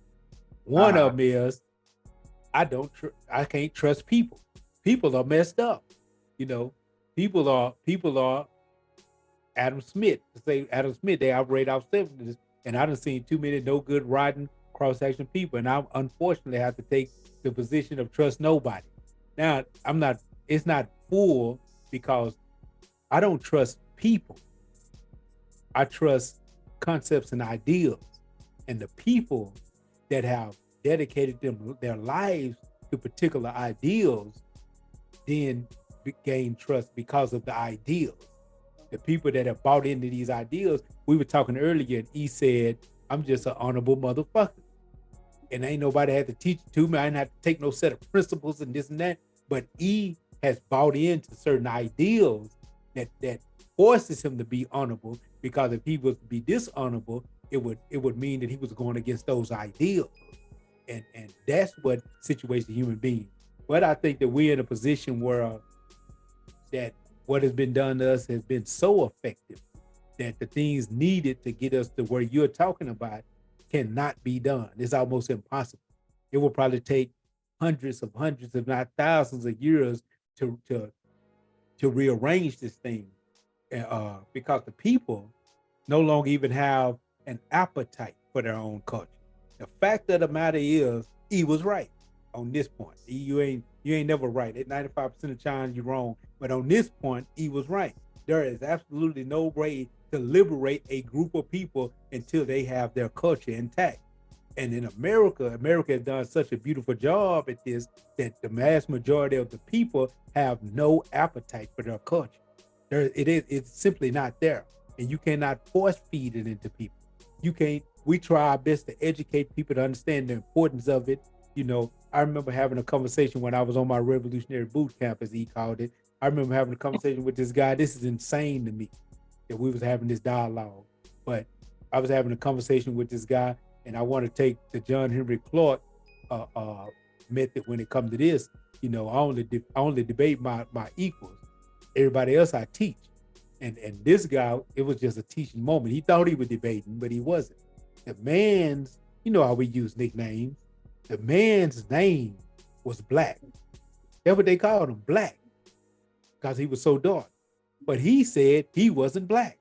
One of them is I can't trust people. People are messed up. You know, people are Adam Smith. To say Adam Smith, they operate off selfishness, and I done seen too many no good riding cross-section people, and I unfortunately have to take the position of trust nobody. Now it's not full because I don't trust people. I trust concepts and ideals, and the people that have dedicated their lives to particular ideals then gain trust because of the ideals. The people that have bought into these ideals, we were talking earlier, and he said, I'm just an honorable motherfucker. And ain't nobody had to teach it to me. I didn't have to take no set of principles and this and that. But he has bought into certain ideals that forces him to be honorable, because if he was to be dishonorable, it would mean that he was going against those ideals. And that's what situates the human being. But I think that we're in a position where that what has been done to us has been so effective that the things needed to get us to where you're talking about cannot be done. It's almost impossible. It will probably take hundreds, if not thousands of years to rearrange this thing, because the people no longer even have an appetite for their own culture. The fact of the matter is, he was right on this point. You ain't never right. At 95% of the time, you're wrong. But on this point, he was right. There is absolutely no way to liberate a group of people until they have their culture intact. And in America has done such a beautiful job at this that the mass majority of the people have no appetite for their culture. It's simply not there. And you cannot force feed it into people. We try our best to educate people to understand the importance of it. You know, I remember having a conversation when I was on my revolutionary boot camp, as he called it. I remember having a conversation with this guy. This is insane to me that we was having this dialogue. But I was having a conversation with this guy, and I want to take the John Henry Clark method when it comes to this. You know, I only debate my equals. Everybody else I teach. And this guy, it was just a teaching moment. He thought he was debating, but he wasn't. The man's, you know how we use nicknames. The man's name was Black. That's what they called him, Black, because he was so dark. But he said he wasn't Black.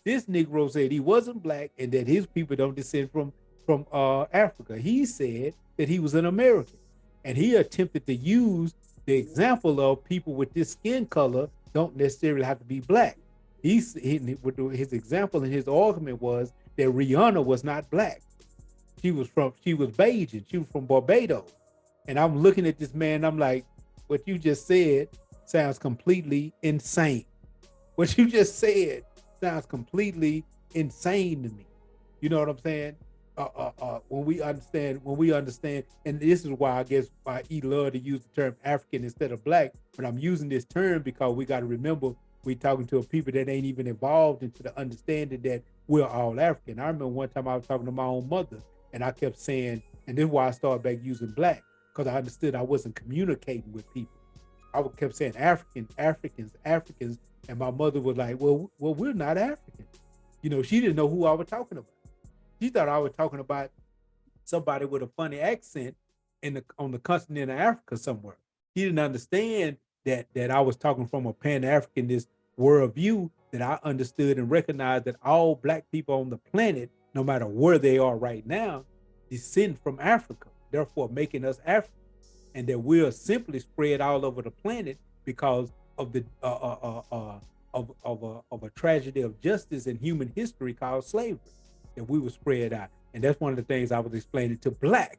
This Negro said he wasn't Black and that his people don't descend from Africa. He said that he was an American. And he attempted to use the example of people with this skin color don't necessarily have to be Black. His example and his argument was that Rihanna was not Black. She was Bajan. She was from Barbados. And I'm looking at this man, I'm like, what you just said sounds completely insane. What you just said sounds completely insane to me. You know what I'm saying? When we understand, and this is why I guess I love to use the term African instead of Black, but I'm using this term because we got to remember we're talking to a people that ain't even evolved into the understanding that we're all African. I remember one time I was talking to my own mother, and I kept saying, and this is why I started back using Black, because I understood I wasn't communicating with people. I kept saying Africans, and my mother was like, well, we're not African. You know, she didn't know who I was talking about. She thought I was talking about somebody with a funny accent on the continent of Africa somewhere. She didn't understand that I was talking from a Pan-Africanist worldview, that I understood and recognized that all Black people on the planet, no matter where they are right now, descend from Africa, therefore making us African, and that we're simply spread all over the planet because of the of a tragedy of justice in human history called slavery, that we were spread out. And that's one of the things I was explaining to Black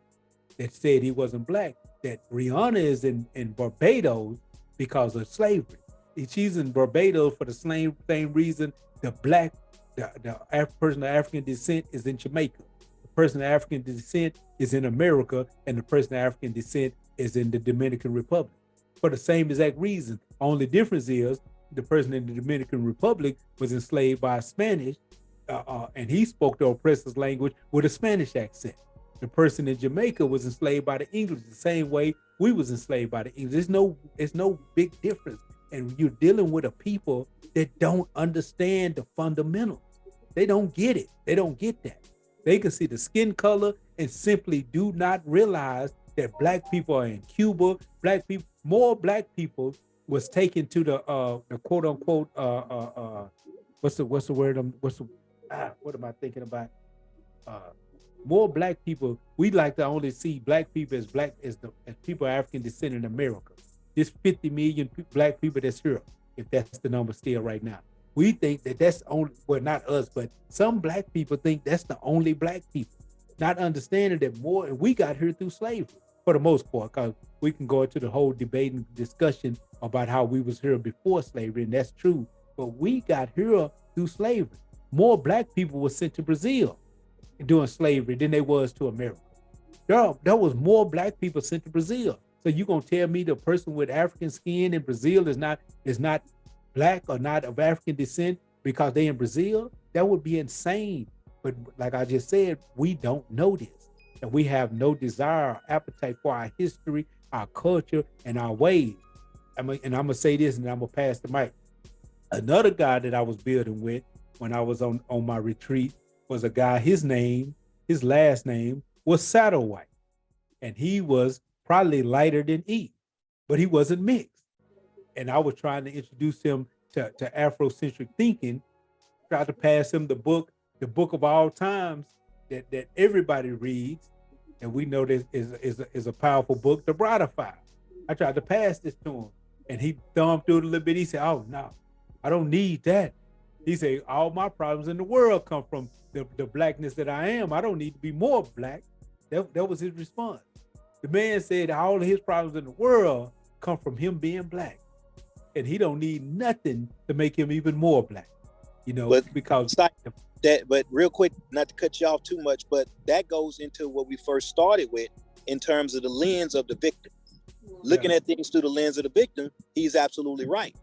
that said he wasn't Black, that Rihanna is in Barbados because of slavery. She's in Barbados for the same reason the person of African descent is in Jamaica. The person of African descent is in America, and the person of African descent is in the Dominican Republic for the same exact reason. Only difference is the person in the Dominican Republic was enslaved by a Spanish, and he spoke the oppressor's language with a Spanish accent. The person in Jamaica was enslaved by the English the same way we was enslaved by the English. There's no big difference. And you're dealing with a people that don't understand the fundamentals. They don't get it. They don't get that. They can see the skin color and simply do not realize that black people are in Cuba. More black people was taken to the quote unquote what's the word? What am I thinking about? More black people. We like to only see black people as people of African descent in America. There's 50 million black people that's here, if that's the number still right now. We think that that's only, well, not us, but some black people think that's the only black people, not understanding that more, and we got here through slavery for the most part, because we can go into the whole debate and discussion about how we was here before slavery, and that's true, but we got here through slavery. More black people were sent to Brazil during slavery than they was to America. There was more black people sent to Brazil. So you gonna tell me the person with African skin in Brazil is not black or not of African descent because they in Brazil? That would be insane. But like I just said, we don't know this. And we have no desire or appetite for our history, our culture, and our ways. And I'm gonna say this and I'm gonna pass the mic. Another guy that I was building with when I was on my retreat was a guy, his last name was Satterwhite. And he was probably lighter than E, but he wasn't mixed. And I was trying to introduce him to Afrocentric thinking, tried to pass him the book of all times that everybody reads, and we know this is a powerful book, The Brotifier. I tried to pass this to him, and he thumbed through it a little bit. He said, "Oh no, I don't need that." He said, "All my problems in the world come from the blackness that I am. I don't need to be more black." That was his response. The man said all of his problems in the world come from him being black. And he don't need nothing to make him even more black, because that. But real quick, not to cut you off too much, but that goes into what we first started with in terms of the lens of the victim. Looking at things through the lens of the victim, he's absolutely right.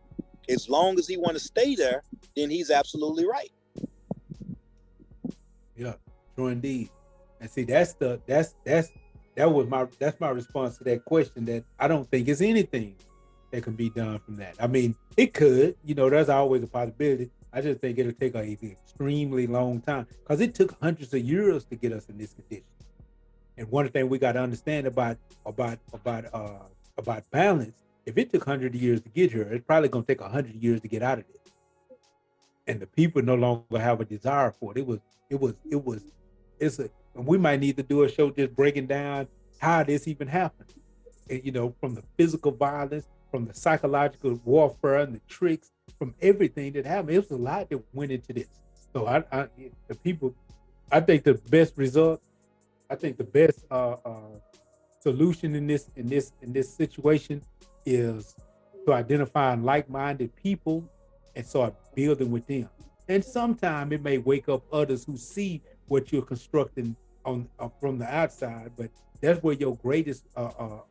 As long as he want to stay there, then he's absolutely right. Yeah, true indeed. And see, that's my response to that question. That I don't think is anything that can be done from that. I mean, it could, there's always a possibility. I just think it'll take an extremely long time because it took hundreds of years to get us in this condition. And one thing we got to understand about balance, if it took 100 years to get here, it's probably going to take 100 years to get out of this. And the people no longer have a desire for it. And we might need to do a show just breaking down how this even happened. And, from the physical violence, from the psychological warfare and the tricks, from everything that happened. It was a lot that went into this. So I think the best result, I think the best solution in this situation is to identify like-minded people and start building with them. And sometimes it may wake up others who see what you're constructing from the outside, but that's where your greatest power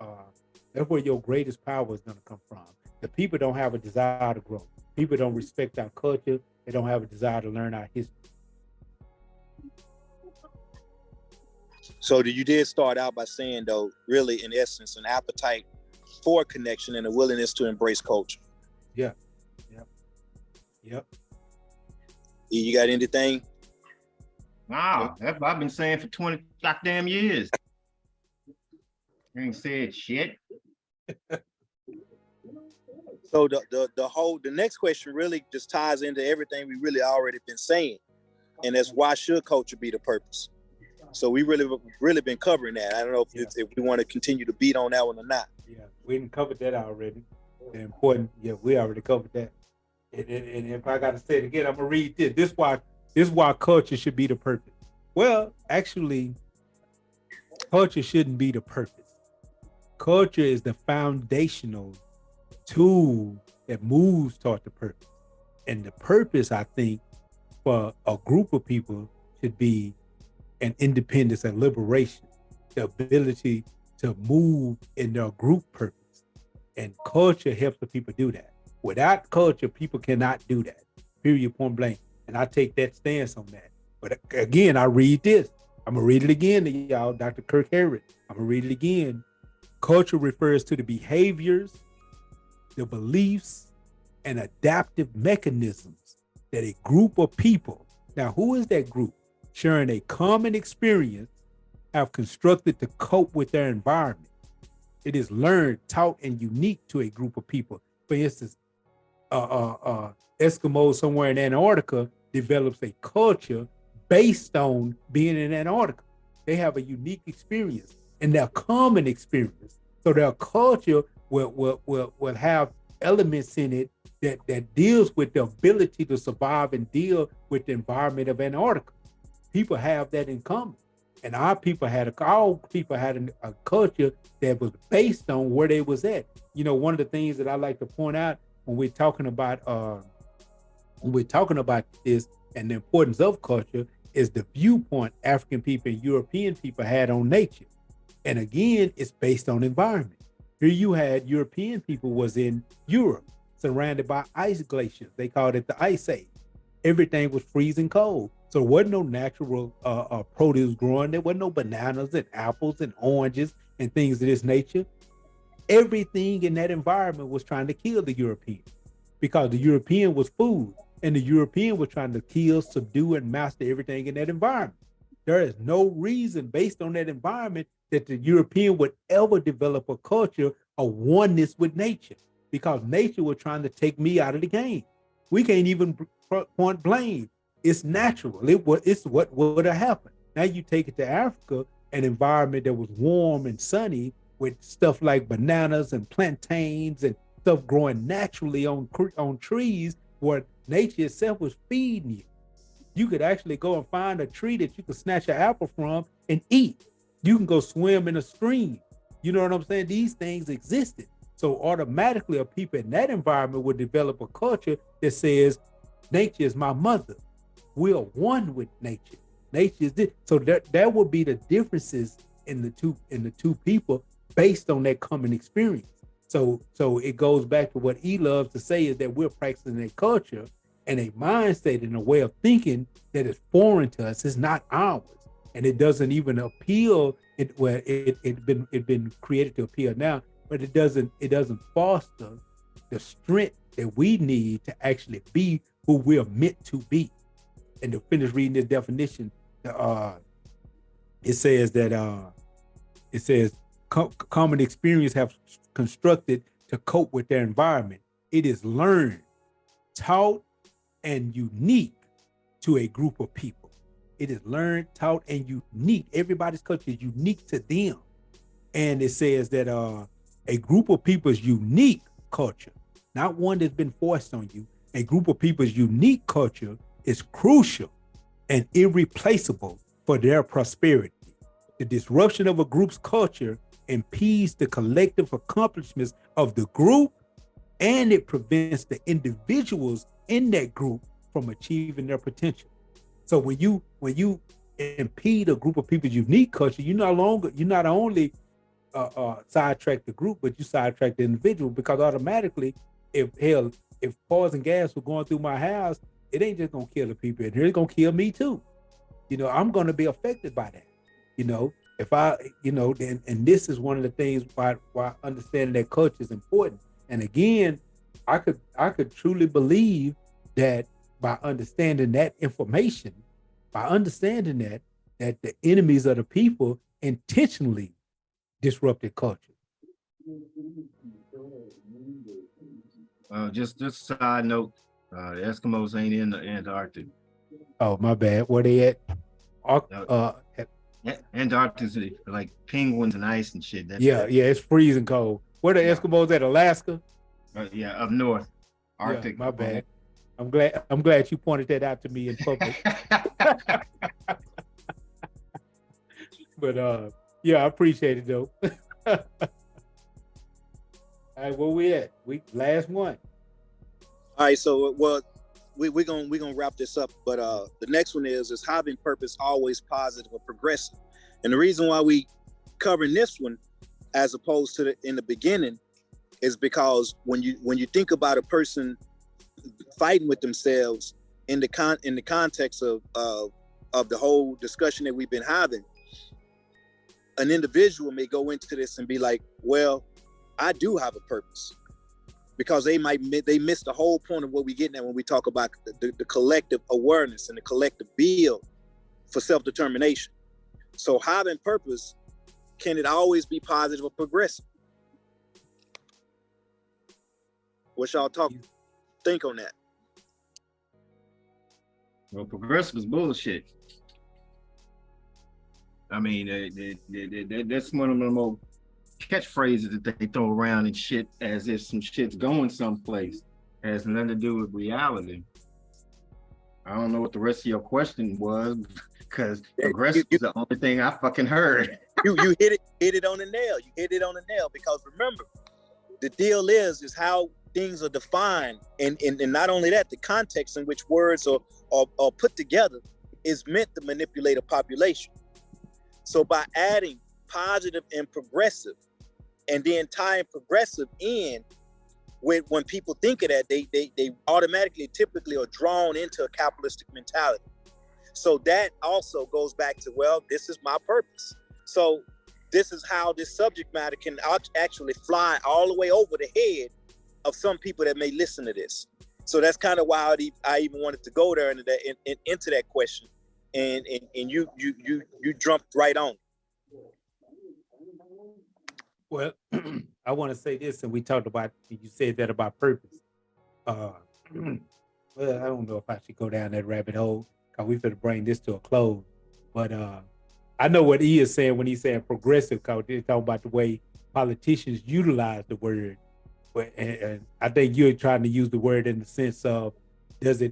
is going to come from. The people don't have a desire to grow. People don't respect our culture. They don't have a desire to learn our history. So you did start out by saying, though, really, in essence, an appetite for connection and a willingness to embrace culture. Yeah. Yep. You got anything? Wow, that's what I've been saying for 20 goddamn years. You ain't said shit. So the next question really just ties into everything we really already been saying, and that's why should culture be the purpose? So we really been covering that. I don't know if we want to continue to beat on that one or not. Yeah, we didn't cover that already. The important, we already covered that. And if I got to say it again, I'm gonna read this. This is why culture should be the purpose. Well, actually, culture shouldn't be the purpose. Culture is the foundational tool that moves toward the purpose. And the purpose, I think, for a group of people should be an independence and liberation, the ability to move in their group purpose. And culture helps the people do that. Without culture, people cannot do that. Period, point blank. And I take that stance on that. But again, I read this. I'm going to read it again to y'all, Dr. Kirk Harris. I'm going to read it again. Culture refers to the behaviors, the beliefs, and adaptive mechanisms that a group of people Now, who is that group? Sharing a common experience, have constructed to cope with their environment. It is learned, taught, and unique to a group of people. For instance, Eskimos somewhere in Antarctica develops a culture based on being in Antarctica. They have a unique experience and their common experience. So their culture will have elements in it that deals with the ability to survive and deal with the environment of Antarctica. People have that in common. And our people had a culture that was based on where they was at. You know, one of the things that I like to point out when we're talking about this and the importance of culture is the viewpoint African people and European people had on nature. And again, it's based on environment. Here you had European people was in Europe, surrounded by ice glaciers. They called it the Ice Age. Everything was freezing cold. So there wasn't no natural produce growing. There wasn't no bananas and apples and oranges and things of this nature. Everything in that environment was trying to kill the European because the European was food and the European was trying to kill, subdue, and master everything in that environment. There is no reason based on that environment that the European would ever develop a culture of oneness with nature because nature was trying to take me out of the game. We can't even point blame. It's natural. It's what would have happened. Now you take it to Africa, an environment that was warm and sunny with stuff like bananas and plantains and stuff growing naturally on trees where nature itself was feeding you. You could actually go and find a tree that you could snatch an apple from and eat. You can go swim in a stream. You know what I'm saying? These things existed. So automatically a people in that environment would develop a culture that says, nature is my mother. We are one with nature. Nature is this. So there would be the differences in the two people based on that common experience. So it goes back to what he loves to say is that we're practicing a culture and a mindset and a way of thinking that is foreign to us. It's not ours, and it doesn't even appeal. It been created to appeal now, but it doesn't foster the strength that we need to actually be who we're meant to be. And to finish reading this definition, it says common experience have constructed to cope with their environment. It is learned, taught, and unique to a group of people. It is learned, taught, and unique. Everybody's culture is unique to them. And it says that a group of people's unique culture, not one that's been forced on you, a group of people's unique culture is crucial and irreplaceable for their prosperity. The disruption of a group's culture impedes the collective accomplishments of the group, and it prevents the individuals in that group from achieving their potential. So when you impede a group of people's unique culture, you not only sidetrack the group, but you sidetrack the individual, because automatically, if poison gas was going through my house, it ain't just gonna kill the people in here, it's gonna kill me too. You know, I'm gonna be affected by that. You know, if and this is one of the things why understanding that culture is important. And again, I could truly believe that by understanding that information, that the enemies of the people intentionally disrupted culture. Just a side note, the Eskimos ain't in the Antarctic. Oh, my bad. Where they at? Antarctic is like penguins and ice and shit. It's freezing cold. Where the Eskimos at? Alaska? Up north, Arctic. Yeah, my bad. I'm glad you pointed that out to me in public. But I appreciate it though. All right, where we at? Last one. All right, so we're gonna wrap this up, but the next one is having purpose always positive or progressive. And the reason why we covering this one as opposed to in the beginning is because when you think about a person fighting with themselves in the context of the whole discussion that we've been having, an individual may go into this and be like, well, I do have a purpose. because they miss the whole point of what we're getting at when we talk about the collective awareness and the collective build for self-determination. So having purpose, can it always be positive or progressive? What y'all think on that? Well, progressive is bullshit. I mean, that's one of the more catchphrases that they throw around and shit as if some shit's going someplace. It has nothing to do with reality. I don't know what the rest of your question was, because progressive is the only thing I fucking heard. You hit it on the nail. You hit it on the nail, because remember, the deal is how things are defined, and not only that, the context in which words are put together is meant to manipulate a population. So by adding positive and progressive, and then tying progressive in with, when people think of that, they automatically typically are drawn into a capitalistic mentality. So that also goes back to, well, this is my purpose. So this is how this subject matter can actually fly all the way over the head of some people that may listen to this. So that's kind of why I even wanted to go there into that question, and you jumped right on. Well, I want to say this, and we talked about, you said that about purpose. Well, I don't know if I should go down that rabbit hole, because we finna bring this to a close. But I know what he is saying when he's saying progressive, because they're talking about the way politicians utilize the word. But and I think you're trying to use the word in the sense of, does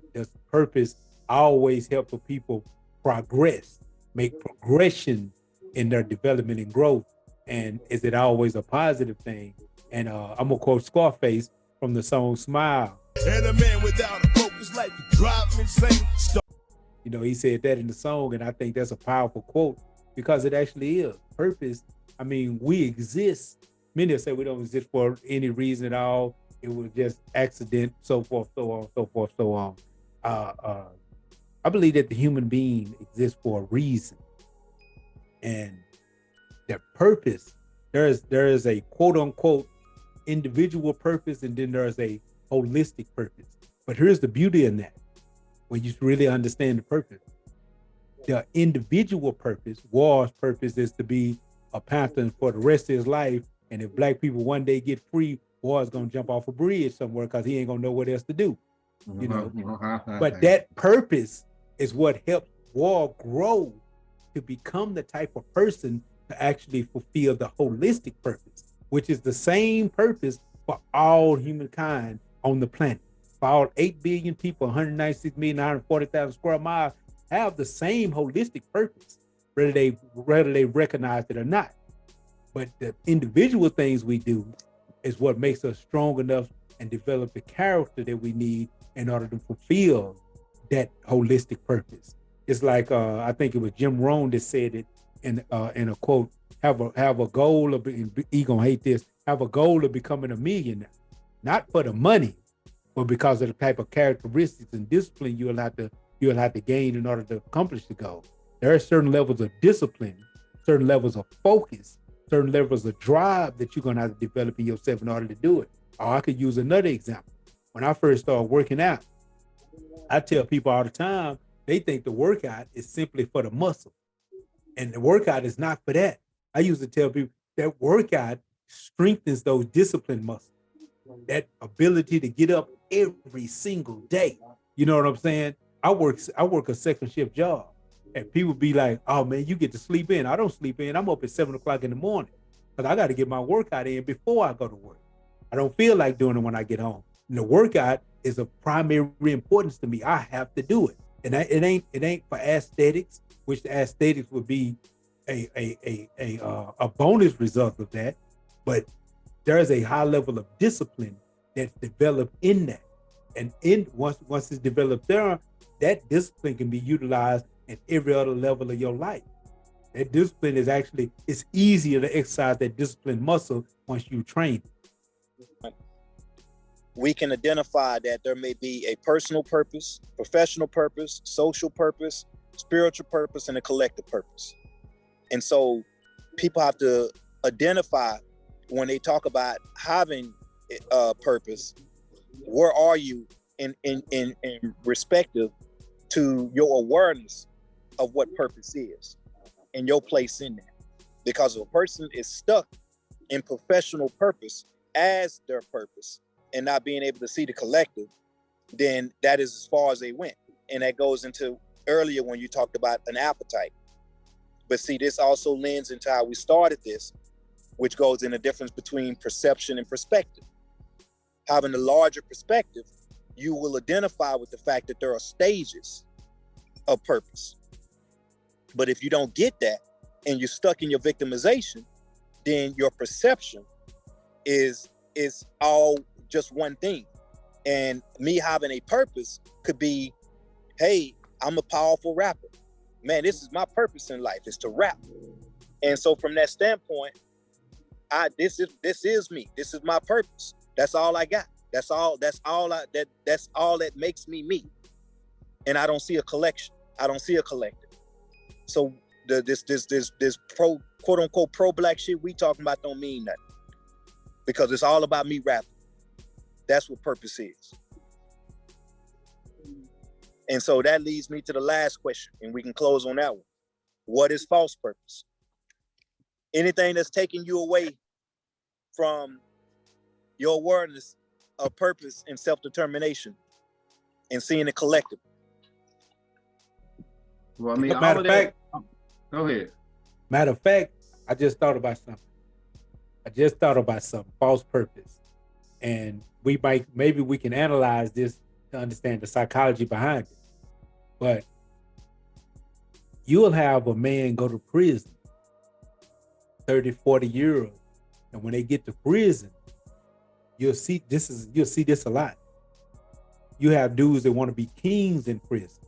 purpose always help for people progress, make progression in their development and growth? And is it always a positive thing? And I'm gonna quote Scarface from the song Smile. And a man without a focus like you drive me insane. You know, he said that in the song, and I think that's a powerful quote, because it actually is. Purpose, I mean, we exist. Many will say we don't exist for any reason at all. It was just accident, so forth, so on, so forth, so on. I believe that the human being exists for a reason. And their purpose, there is a quote unquote individual purpose, and then there's a holistic purpose. But here's the beauty in that, when you really understand the purpose. The individual purpose, War's purpose, is to be a Panther for the rest of his life. And if black people one day get free, War's gonna jump off a bridge somewhere, because he ain't gonna know what else to do. You know. But that purpose is what helped War grow to become the type of person to actually fulfill the holistic purpose, which is the same purpose for all humankind on the planet. For all 8 billion people, 196,940,000 square miles, have the same holistic purpose, whether they recognize it or not. But the individual things we do is what makes us strong enough and develop the character that we need in order to fulfill that holistic purpose. It's like I think it was Jim Rohn that said it in a quote: have a goal of, he gonna hate this, have a goal of becoming a millionaire, not for the money, but because of the type of characteristics and discipline you'll have to gain in order to accomplish the goal. There are certain levels of discipline, certain levels of focus, certain levels of drive that you're gonna have to develop in yourself in order to do it. Or I could use another example. When I first started working out, I tell people all the time, they think the workout is simply for the muscle. And the workout is not for that. I used to tell people that workout strengthens those discipline muscles, that ability to get up every single day. You know what I'm saying? I work a second shift job, and people be like, "Oh man, you get to sleep in." I don't sleep in. I'm up at 7 o'clock in the morning because I got to get my workout in before I go to work. I don't feel like doing it when I get home. And the workout is of primary importance to me. I have to do it, and it ain't for aesthetics, which the aesthetics would be a bonus result of that. But there is a high level of discipline that's developed in that, and once it's developed there, that discipline can be utilized at every other level of your life. That discipline is actually, it's easier to exercise that discipline muscle once you train it. We can identify that there may be a personal purpose, professional purpose, social purpose, spiritual purpose, and a collective purpose. And so people have to identify, when they talk about having purpose, where are you in respective to your awareness of what purpose is and your place in that? Because if a person is stuck in professional purpose as their purpose and not being able to see the collective, then that is as far as they went. And that goes into earlier when you talked about an appetite. But see, this also lends into how we started this, which goes in the difference between perception and perspective. Having a larger perspective, you will identify with the fact that there are stages of purpose. But if you don't get that and you're stuck in your victimization, then your perception is all just one thing. And me having a purpose could be, hey, I'm a powerful rapper. Man, this is my purpose in life, is to rap. And so from that standpoint, this is me. This is my purpose. That's all I got. That's all that makes me me. And I don't see a collection. I don't see a collective. So this pro, quote unquote, pro black shit we talking about don't mean nothing. Because it's all about me rapping. That's what purpose is. And so that leads me to the last question, and we can close on that one. What is false purpose? Anything that's taking you away from your awareness of purpose and self-determination and seeing it collective. Well, I mean, Matter of fact, go ahead. Matter of fact, I just thought about something. False purpose. And maybe we can analyze this to understand the psychology behind it. But you'll have a man go to prison, 30, 40 years. And when they get to prison, you'll see this a lot. You have dudes that want to be kings in prison.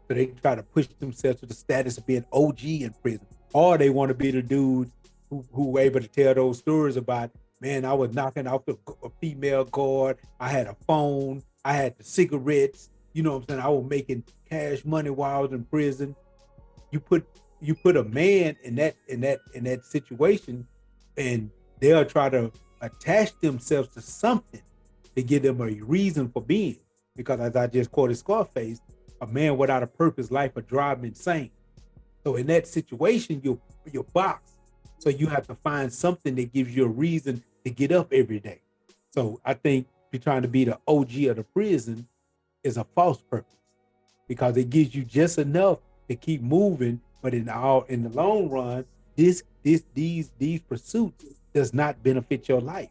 So they try to push themselves to the status of being OG in prison. Or they want to be the dudes who were able to tell those stories about, man, I was knocking off a female guard. I had a phone. I had the cigarettes. You know what I'm saying? I was making cash money while I was in prison. You put a man in that situation, and they'll try to attach themselves to something to give them a reason for being. Because as I just quoted Scarface, a man without a purpose, life would drive him insane. So in that situation, you're boxed. So you have to find something that gives you a reason to get up every day. So I think you're trying to be the OG of the prison is a false purpose, because it gives you just enough to keep moving, but in the long run, these pursuits does not benefit your life.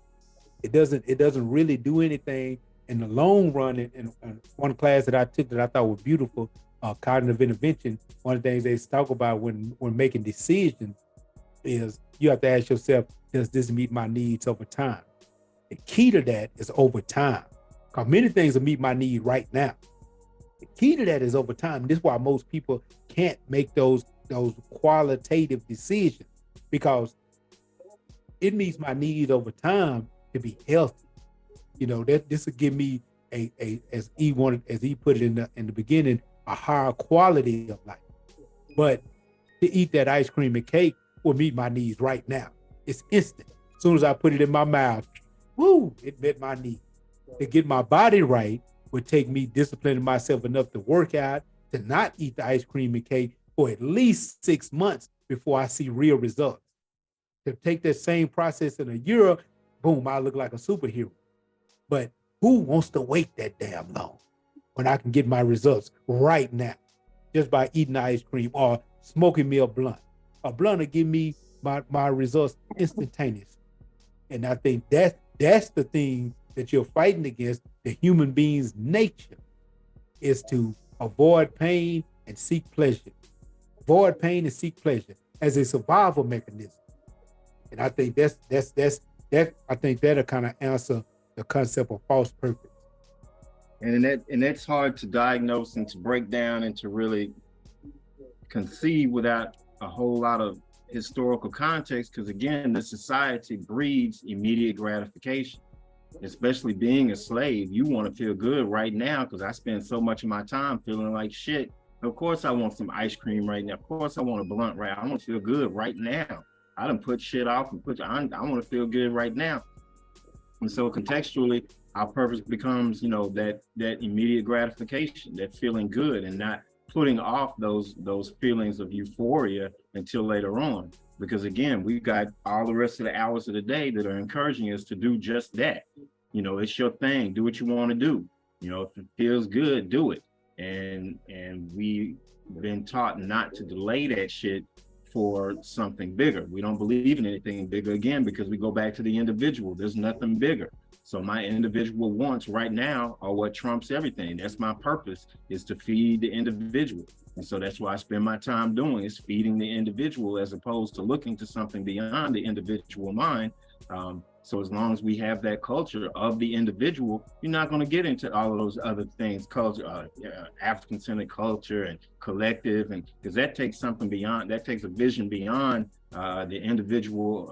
It doesn't really do anything in the long run. And one class that I took that I thought was beautiful, cognitive intervention, one of the things they talk about when making decisions is you have to ask yourself, does this meet my needs over time? The key to that is over time. Because many things will meet my need right now. The key to that is over time. This is why most people can't make those qualitative decisions, because it meets my need over time to be healthy. You know, that this will give me as he put it in the beginning, a higher quality of life. But to eat that ice cream and cake will meet my needs right now. It's instant. As soon as I put it in my mouth, woo, it met my need. To get my body right would take me disciplining myself enough to work out, to not eat the ice cream and cake for at least 6 months before I see real results. To take that same process in a year, boom, I look like a superhero. But who wants to wait that damn long when I can get my results right now just by eating ice cream or smoking me a blunt? A blunt will give me my results instantaneously. And I think that's the thing that you're fighting against. The human being's nature is to avoid pain and seek pleasure. Avoid pain and seek pleasure as a survival mechanism. And I think I think that'll kind of answer the concept of false purpose. And that's hard to diagnose and to break down and to really conceive without a whole lot of historical context, because again, the society breeds immediate gratification. Especially being a slave, you want to feel good right now, because I spend so much of my time feeling like shit. Of course I want some ice cream right now. Of course I want a blunt right now. I want to feel good right now. I done put shit off and I want to feel good right now. And so contextually, our purpose becomes, you know, that immediate gratification, that feeling good, and not putting off those feelings of euphoria until later on. Because again, we've got all the rest of the hours of the day that are encouraging us to do just that. You know, it's your thing. Do what you want to do. You know, if it feels good, do it. And we've been taught not to delay that shit for something bigger. We don't believe in anything bigger, again, because we go back to the individual. There's nothing bigger. So my individual wants right now are what trumps everything. That's my purpose, is to feed the individual. And so that's what I spend my time doing, is feeding the individual, as opposed to looking to something beyond the individual mind. So as long as we have that culture of the individual, you're not going to get into all of those other things, culture, African-centered culture and collective, and because that takes something beyond, that takes a vision beyond the individual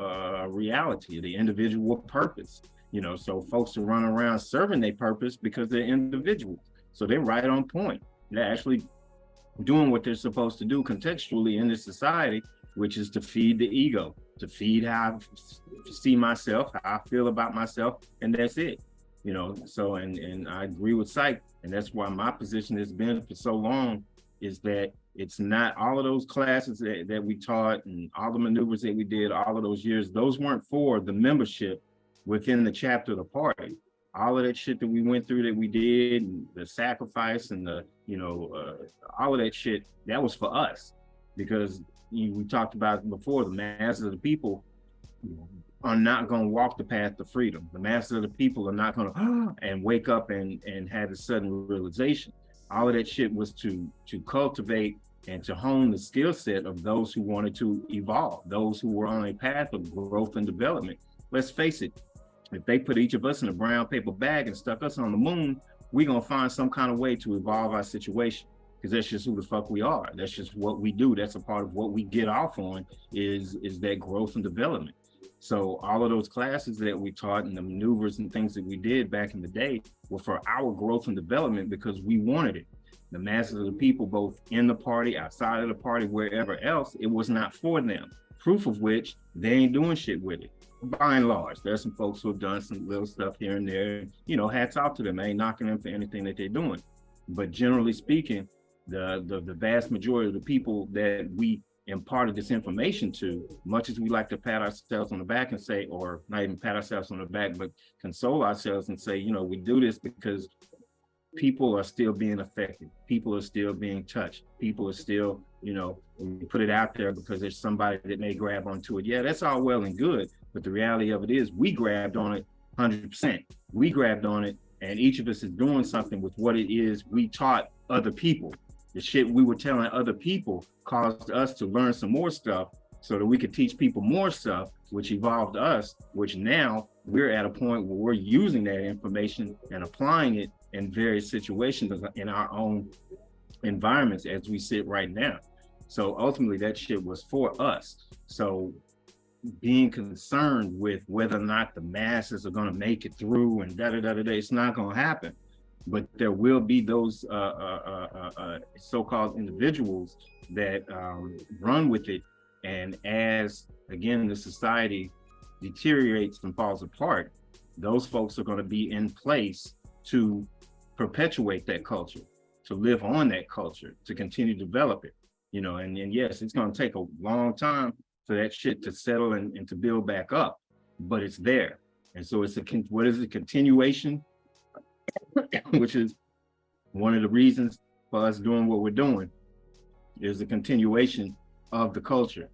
reality, the individual purpose. You know, so folks are running around serving their purpose because they're individuals. So they're right on point. They're actually doing what they're supposed to do contextually in this society, which is to feed the ego, to feed how I see myself, how I feel about myself, and that's it. You know, so and I agree with Psych, and that's why my position has been for so long, is that it's not all of those classes that we taught and all the maneuvers that we did all of those years, those weren't for the membership within the chapter of the party. All of that shit that we went through, that we did, and the sacrifice and the, you know, all of that shit, that was for us. Because we talked about before, the masses of the people are not going to walk the path to freedom. The masses of the people are not going to and wake up and have a sudden realization. All of that shit was to cultivate and to hone the skill set of those who wanted to evolve, those who were on a path of growth and development. Let's face it, if they put each of us in a brown paper bag and stuck us on the moon, we're going to find some kind of way to evolve our situation, because that's just who the fuck we are. That's just what we do. That's a part of what we get off on, is that growth and development. So all of those classes that we taught and the maneuvers and things that we did back in the day were for our growth and development, because we wanted it. The masses of the people, both in the party, outside of the party, wherever else, it was not for them. Proof of which, they ain't doing shit with it. By and large, there's some folks who have done some little stuff here and there. You know, hats off to them. I ain't knocking them for anything that they're doing. But generally speaking, the vast majority of the people that we imparted this information to, much as we like to pat ourselves on the back and say, or not even pat ourselves on the back, but console ourselves and say, you know, we do this because people are still being affected. People are still being touched. People are still, you know, we put it out there because there's somebody that may grab onto it. Yeah, that's all well and good. But the reality of it is, we grabbed on it 100%. We grabbed on it, and each of us is doing something with what it is we taught other people. The shit we were telling other people caused us to learn some more stuff so that we could teach people more stuff, which evolved us, which now we're at a point where we're using that information and applying it in various situations in our own environments as we sit right now. So ultimately that shit was for us. So being concerned with whether or not the masses are going to make it through and it's not going to happen. But there will be those so-called individuals that run with it. And as, again, the society deteriorates and falls apart, those folks are going to be in place to perpetuate that culture, to live on that culture, to continue to develop it. You know, and yes, it's going to take a long time for that shit to settle and to build back up, but it's there. And so it's what is a continuation, which is one of the reasons for us doing what we're doing, is the continuation of the culture.